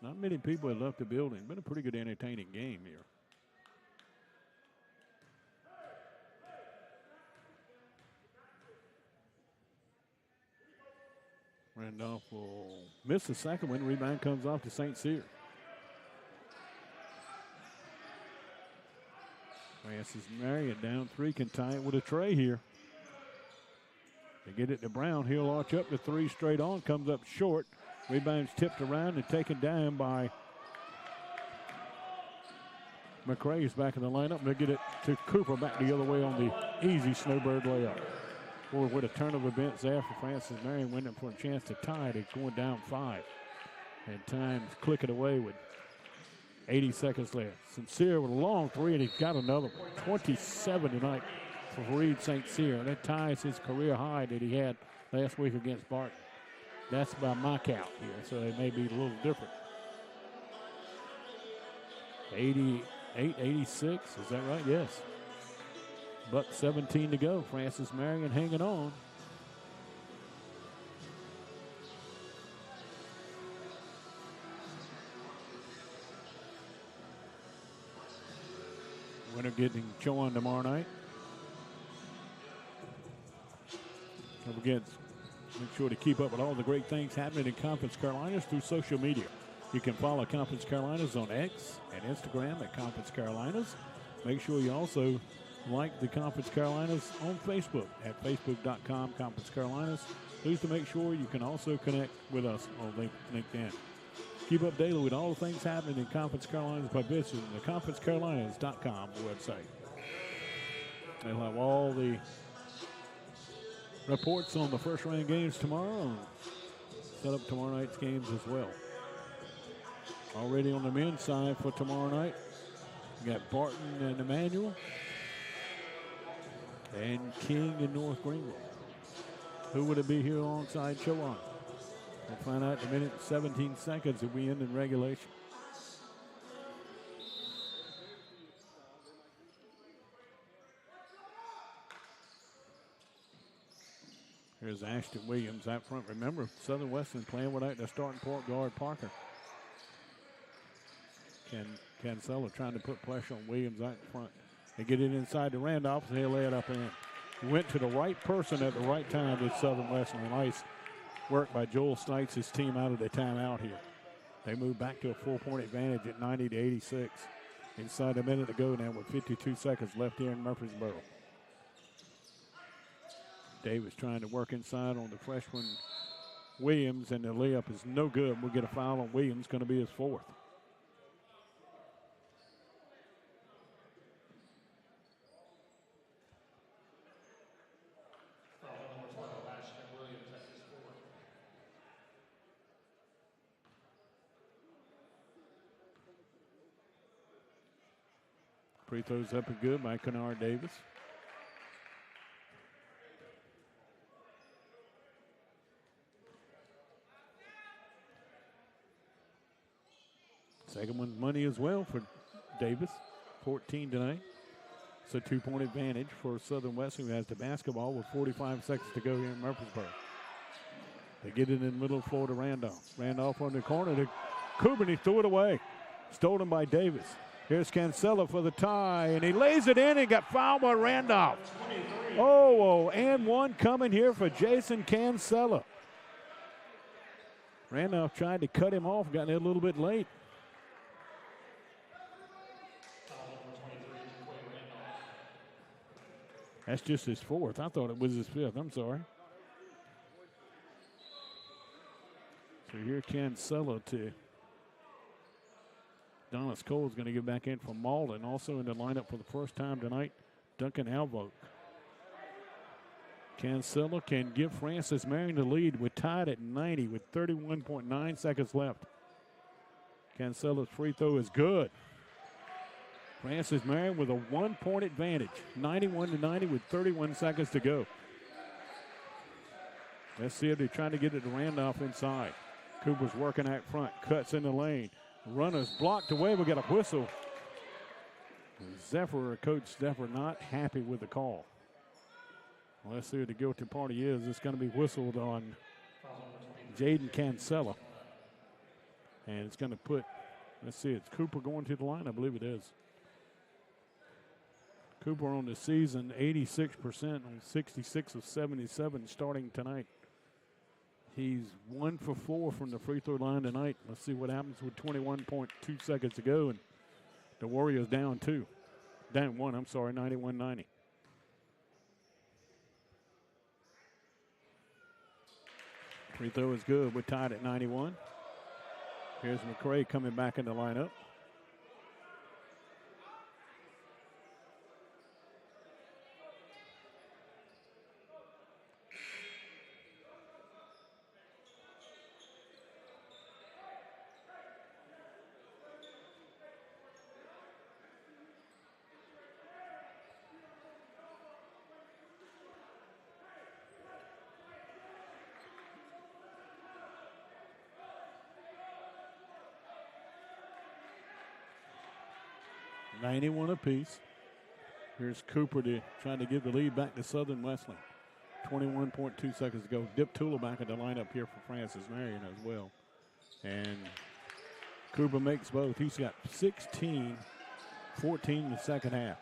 Not many people have left the building. Been a pretty good entertaining game here. Randolph will miss the second one. Rebound comes off to St. Cyr. Francis Marion down 3, can tie it with a tray here. They get it to Brown. He'll launch up to 3 straight on. Comes up short. Rebound's tipped around and taken down by McCray. Is back in the lineup. They get it to Cooper back the other way on the easy snowbird layup. Boy, what a turn of events there for Francis Marion. Went up for a chance to tie it. It's going down 5. And time's clicking away with 80 seconds left. Sincere with a long 3, and he's got another one. 27 tonight for Reed St. Cyr. And that ties his career high that he had last week against Barton. That's by my count here, so it may be a little different. 88, 86, is that right? Yes. Buck 17 to go. Francis Marion hanging on. Winner getting Chowan tomorrow night. Don't forget, make sure to keep up with all the great things happening in Conference Carolinas through social media. You can follow Conference Carolinas on X and Instagram at Conference Carolinas. Make sure you also like the Conference Carolinas on Facebook at facebook.com Conference Carolinas. Please to make sure you can also connect with us on LinkedIn. Keep up daily with all the things happening in Conference Carolinas by visiting the conferencecarolinas.com website. They'll have all the reports on the first-round games tomorrow and set up tomorrow night's games as well. Already on the men's side for tomorrow night, we got Barton and Emmanuel and King and North Greenville. Who would it be here alongside Chowan? We'll find out in a minute and 17 seconds if we end in regulation. Here's Ashton Williams out front. Remember, Southern Wesleyan playing without their starting point guard, Parker. Cancelo trying to put pressure on Williams out in front. They get it inside to Randolph, and he'll lay it up and in. Went to the right person at the right time with Southern Wesleyan. Nice work by Joel Stites, his team out of the timeout here. They move back to a 4-point advantage at 90-86. Inside a minute to go now with 52 seconds left here in Murfreesboro. Davis trying to work inside on the freshman Williams, and the layup is no good. We'll get a foul on Williams, going to be his fourth. Free throws up and good by Kennard Davis. Second one's money as well for Davis. 14 tonight. It's a 2-point advantage for Southern Wesleyan, who has the basketball with 45 seconds to go here in Murfreesboro. They get it in the middle of the floor to Randolph. Randolph on the corner to Cooper, and he threw it away. Stolen by Davis. Here's Cancella for the tie, and he lays it in and got fouled by Randolph. Oh, and one coming here for Jason Cancella. Randolph tried to cut him off, got in a little bit late. That's just his fourth. I thought it was his fifth. I'm sorry. So here Cancella to Donis Cole's going to get back in for Malden. Also in the lineup for the first time tonight, Duncan Alvoke. Cancella can give Francis Marion the lead. We're tied at 90 with 31.9 seconds left. Cancella's free throw is good. Francis Marion with a 1-point advantage. 91-90 with 31 seconds to go. Let's see if they're trying to get it to Randolph inside. Cooper's working out front, cuts in the lane. Runner's blocked away. We got a whistle. Coach Zephyr not happy with the call. Well, let's see what the guilty party is. It's going to be whistled on Jaden Cancella. And it's going to put, let's see, it's Cooper going to the line. I believe it is. Cooper on the season, 86% on 66 of 77 starting tonight. He's 1 for 4 from the free throw line tonight. Let's see what happens with 21.2 seconds to go. And the Warriors down 2. Down 1, I'm sorry, 91-90. Free throw is good. We're tied at 91. Here's McCray coming back in the lineup. $91 apiece. Here's Cooper trying to give the lead back to Southern Wesleyan. 21.2 seconds to go. Dip Tula back in the lineup here for Francis Marion as well. And Cooper makes both. He's got 16, 14 in the second half.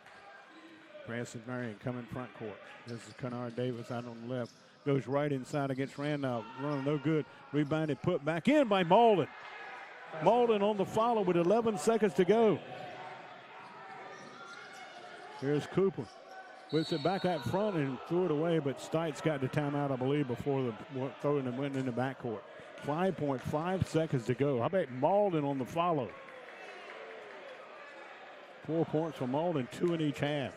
Francis Marion coming front court. This is Kennard Davis out on the left. Goes right inside against Randolph. Running no good. Rebounded, put back in by Malden. Malden on the follow with 11 seconds to go. Here's Cooper. Whips it back out front and threw it away, but Stites got the timeout, I believe, before the throwing and went in the backcourt. 5.5 seconds to go. How about Malden on the follow? 4 points for Malden, 2 in each half.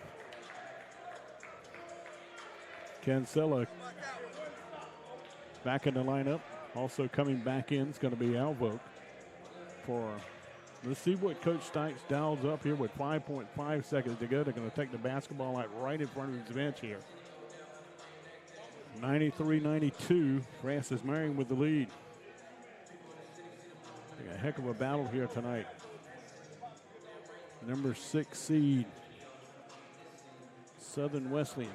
Cancella back in the lineup. Also coming back in is going to be Alvoke for. Let's see what Coach Stites dials up here with 5.5 seconds to go. They're going to take the basketball out right in front of his bench here. 93-92, Francis Marion with the lead. A heck of a battle here tonight. Number 6 seed, Southern Wesleyan.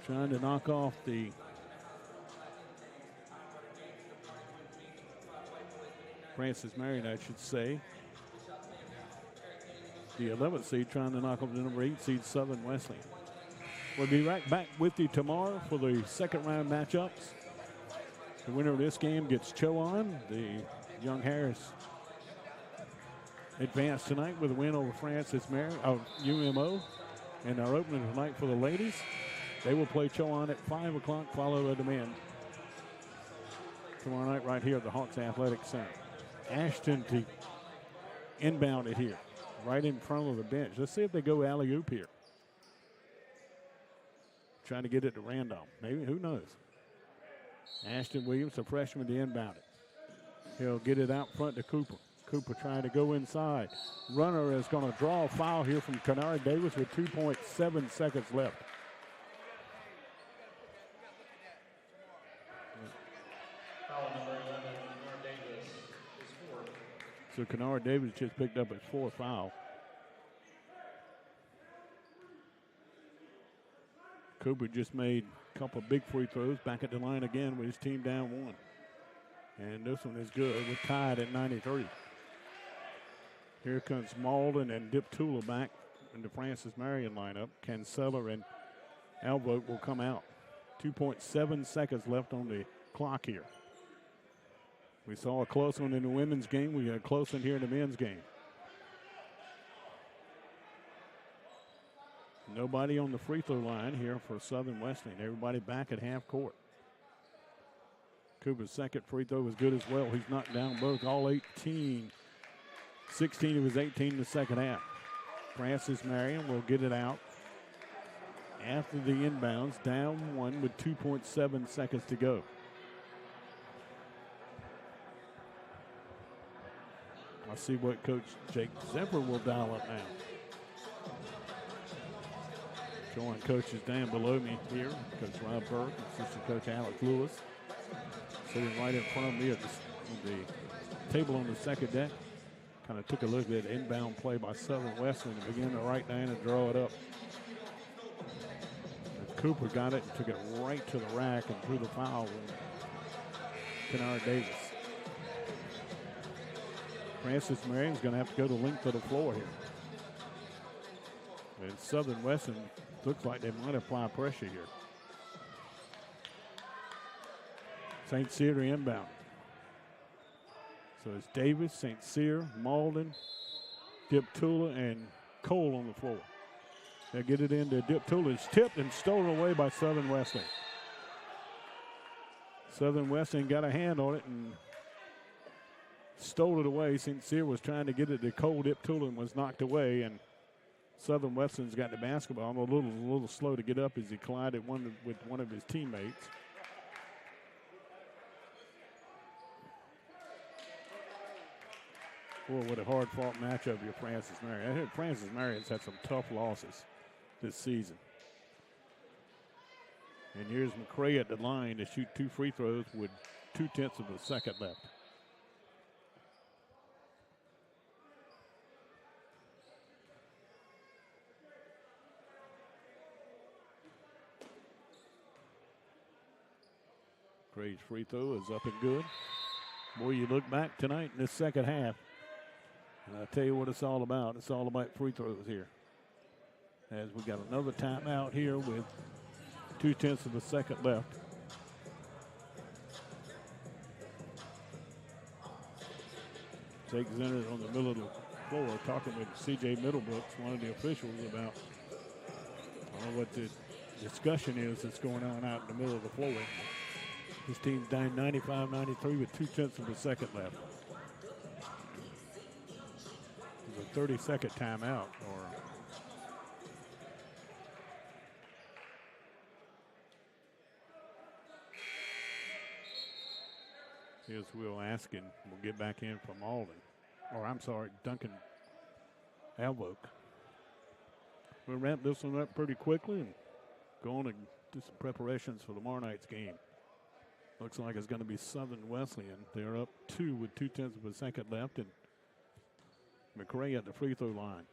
Trying to knock off the Francis Marion, I should say. the 11th seed, trying to knock off the number 8 seed Southern Wesleyan. We'll be right back with you tomorrow for the second round matchups. The winner of this game gets Chowan. The Young Harris advanced tonight with a win over Francis Marion of UMO. And our opening tonight for the ladies, they will play Chowan at 5 o'clock, followed by the men tomorrow night right here at the Hawks Athletic Center. Ashton to inbound it here, right in front of the bench. Let's see if they go alley-oop here. Trying to get it to Randolph. Maybe, who knows? Ashton Williams, a freshman, to inbound it. He'll get it out front to Cooper. Cooper trying to go inside. Runner is going to draw a foul here from Kennard Davis with 2.7 seconds left. So Kennard Davis just picked up his 4th foul. Cooper just made a couple of big free throws, back at the line again with his team down 1. And this one is good. We're tied at 93. Here comes Malden and Diptula back in the Francis Marion lineup. Cancella and Alvote will come out. 2.7 seconds left on the clock here. We saw a close one in the women's game. We got a close one here in the men's game. Nobody on the free throw line here for Southern Wesleyan. Everybody back at half court. Cooper's second free throw was good as well. He's knocked down both, all 18. 16 of his 18 in the second half. Francis Marion will get it out after the inbounds, down 1 with 2.7 seconds to go. I'll see what Coach Jake Zephyr will dial up now. Showing coaches down below me here, Coach Rob Burke, assistant coach Alex Lewis, sitting right in front of me at the table on the second deck. Kind of took a look at that inbound play by Southern Wesleyan and began to write down and draw it up. And Cooper got it and took it right to the rack and threw the foul with Kennard Davis. Francis Marion's going to have to go the length of the floor here. And Southern Wesleyan looks like they might apply pressure here. St. Cyr to inbound. So it's Davis, St. Cyr, Malden, Diptula, and Cole on the floor. They'll get it into Diptula. It's tipped and stolen away by Southern Wesleyan. Southern Wesleyan got a hand on it and stole it away. St. Cyr was trying to get it to Cole Diptula and was knocked away. And Southern Wesleyan's got the basketball. A little slow to get up as he collided with one of his teammates. Boy, what a hard-fought matchup here, Francis Marion. I heard Francis Marion's had some tough losses this season. And here's McCray at the line to shoot 2 free throws with 0.2 of a second left. McCray's free throw is up and good. Boy, you look back tonight in this second half, and I'll tell you what it's all about. It's all about free throws here. As we got another timeout here with 0.2 of a second left. Jake Zenner on the middle of the floor talking with C.J. Middlebrooks, one of the officials, about I don't know what the discussion is that's going on out in the middle of the floor. His team's down 95-93 with 0.2 of a second left. It's a 30-second timeout. Here's Will Askin. We'll get back in from Malden. Or I'm sorry, Duncan Alvoke. We'll wrap this one up pretty quickly and go on and do some preparations for tomorrow night's game. Looks like it's going to be Southern Wesleyan. They're up 2 with 0.2 of a second left, and McCray at the free throw line.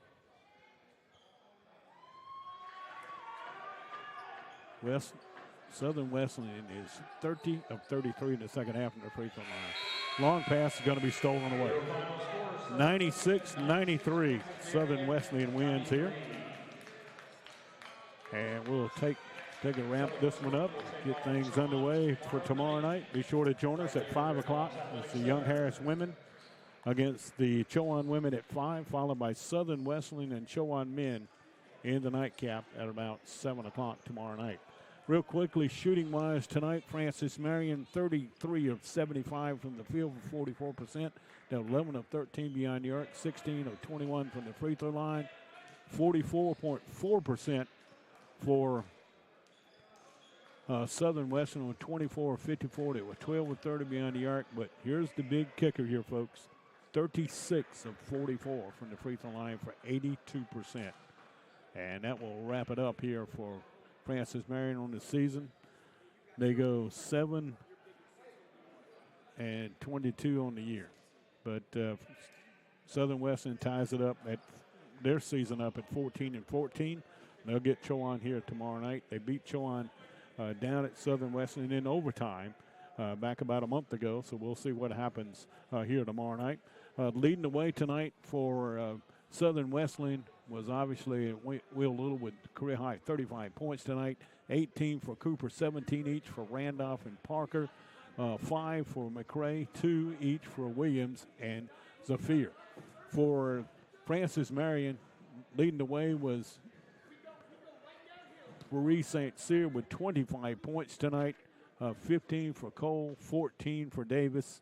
Southern Wesleyan is 30 of 33 in the second half in the free throw line. Long pass is going to be stolen away. 96-93. Southern Wesleyan wins here. And we'll take a ramp this one up, get things underway for tomorrow night. Be sure to join us at 5 o'clock. It's the Young Harris women against the Chowan women at 5, followed by Southern Wesleyan and Chowan men in the nightcap at about 7 o'clock tomorrow night. Real quickly, shooting-wise tonight, Francis Marion 33 of 75 from the field for 44%. They're 11 of 13 beyond the arc, 16 of 21 from the free throw line, 44.4% for Southern Western with 24 of 54. They were 12 of 30 beyond the arc, but here's the big kicker here, folks. 36 of 44 from the free throw line for 82%. And that will wrap it up here for Francis Marion on the season. They go 7 and 22 on the year. But Southern Western ties it up at their season up at 14 and 14. They'll get Chowan here tomorrow night. They beat Chowan down at Southern Wesleyan in overtime back about a month ago, so we'll see what happens here tomorrow night. Leading the way tonight for Southern Wesleyan was obviously Will Little with career-high 35 points tonight, 18 for Cooper, 17 each for Randolph and Parker, 5 for McRae, 2 each for Williams and Zafir. For Francis Marion, leading the way was Marie St. Cyr with 25 points tonight, 15 for Cole, 14 for Davis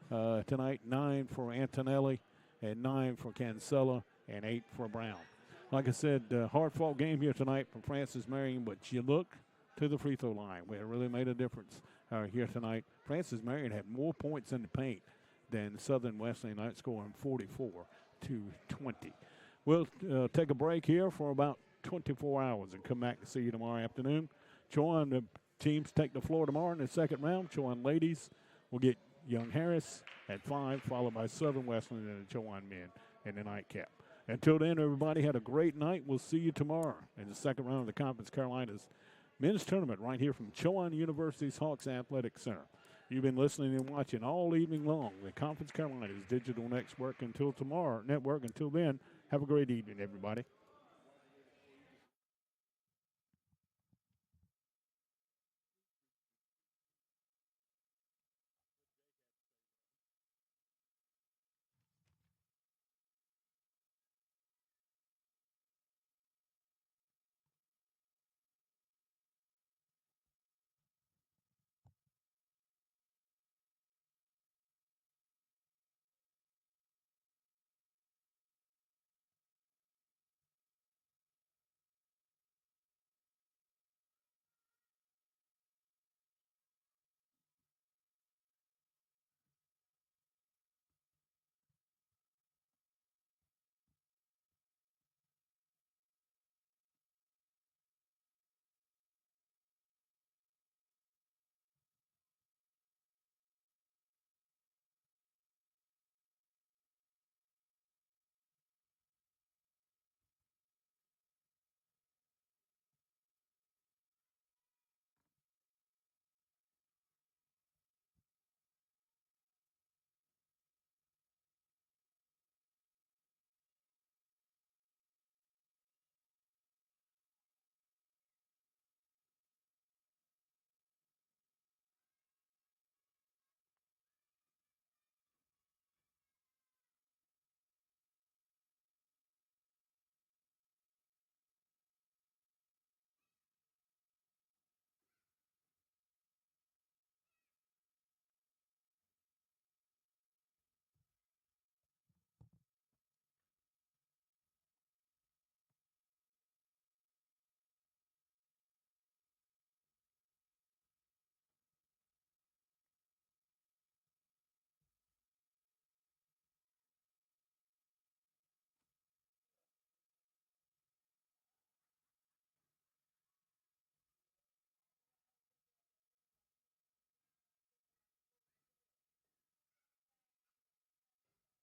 tonight, 9 for Antonelli, and 9 for Cancella, and 8 for Brown. Like I said, hard-fought game here tonight from Francis Marion, but you look to the free throw line where it really made a difference here tonight. Francis Marion had more points in the paint than Southern Wesleyan, outscoring 44-20. We'll take a break here for about 24 hours and come back to see you tomorrow afternoon. Chowan, the teams take the floor tomorrow in the second round. Chowan ladies will get Young Harris at 5, followed by Southern Wesleyan and the Chowan men in the nightcap. Until then, everybody had a great night. We'll see you tomorrow in the second round of the Conference Carolinas men's tournament right here from Chowan University's Hawks Athletic Center. You've been listening and watching all evening long the Conference Carolinas Digital Network until tomorrow. Until then, have a great evening, everybody.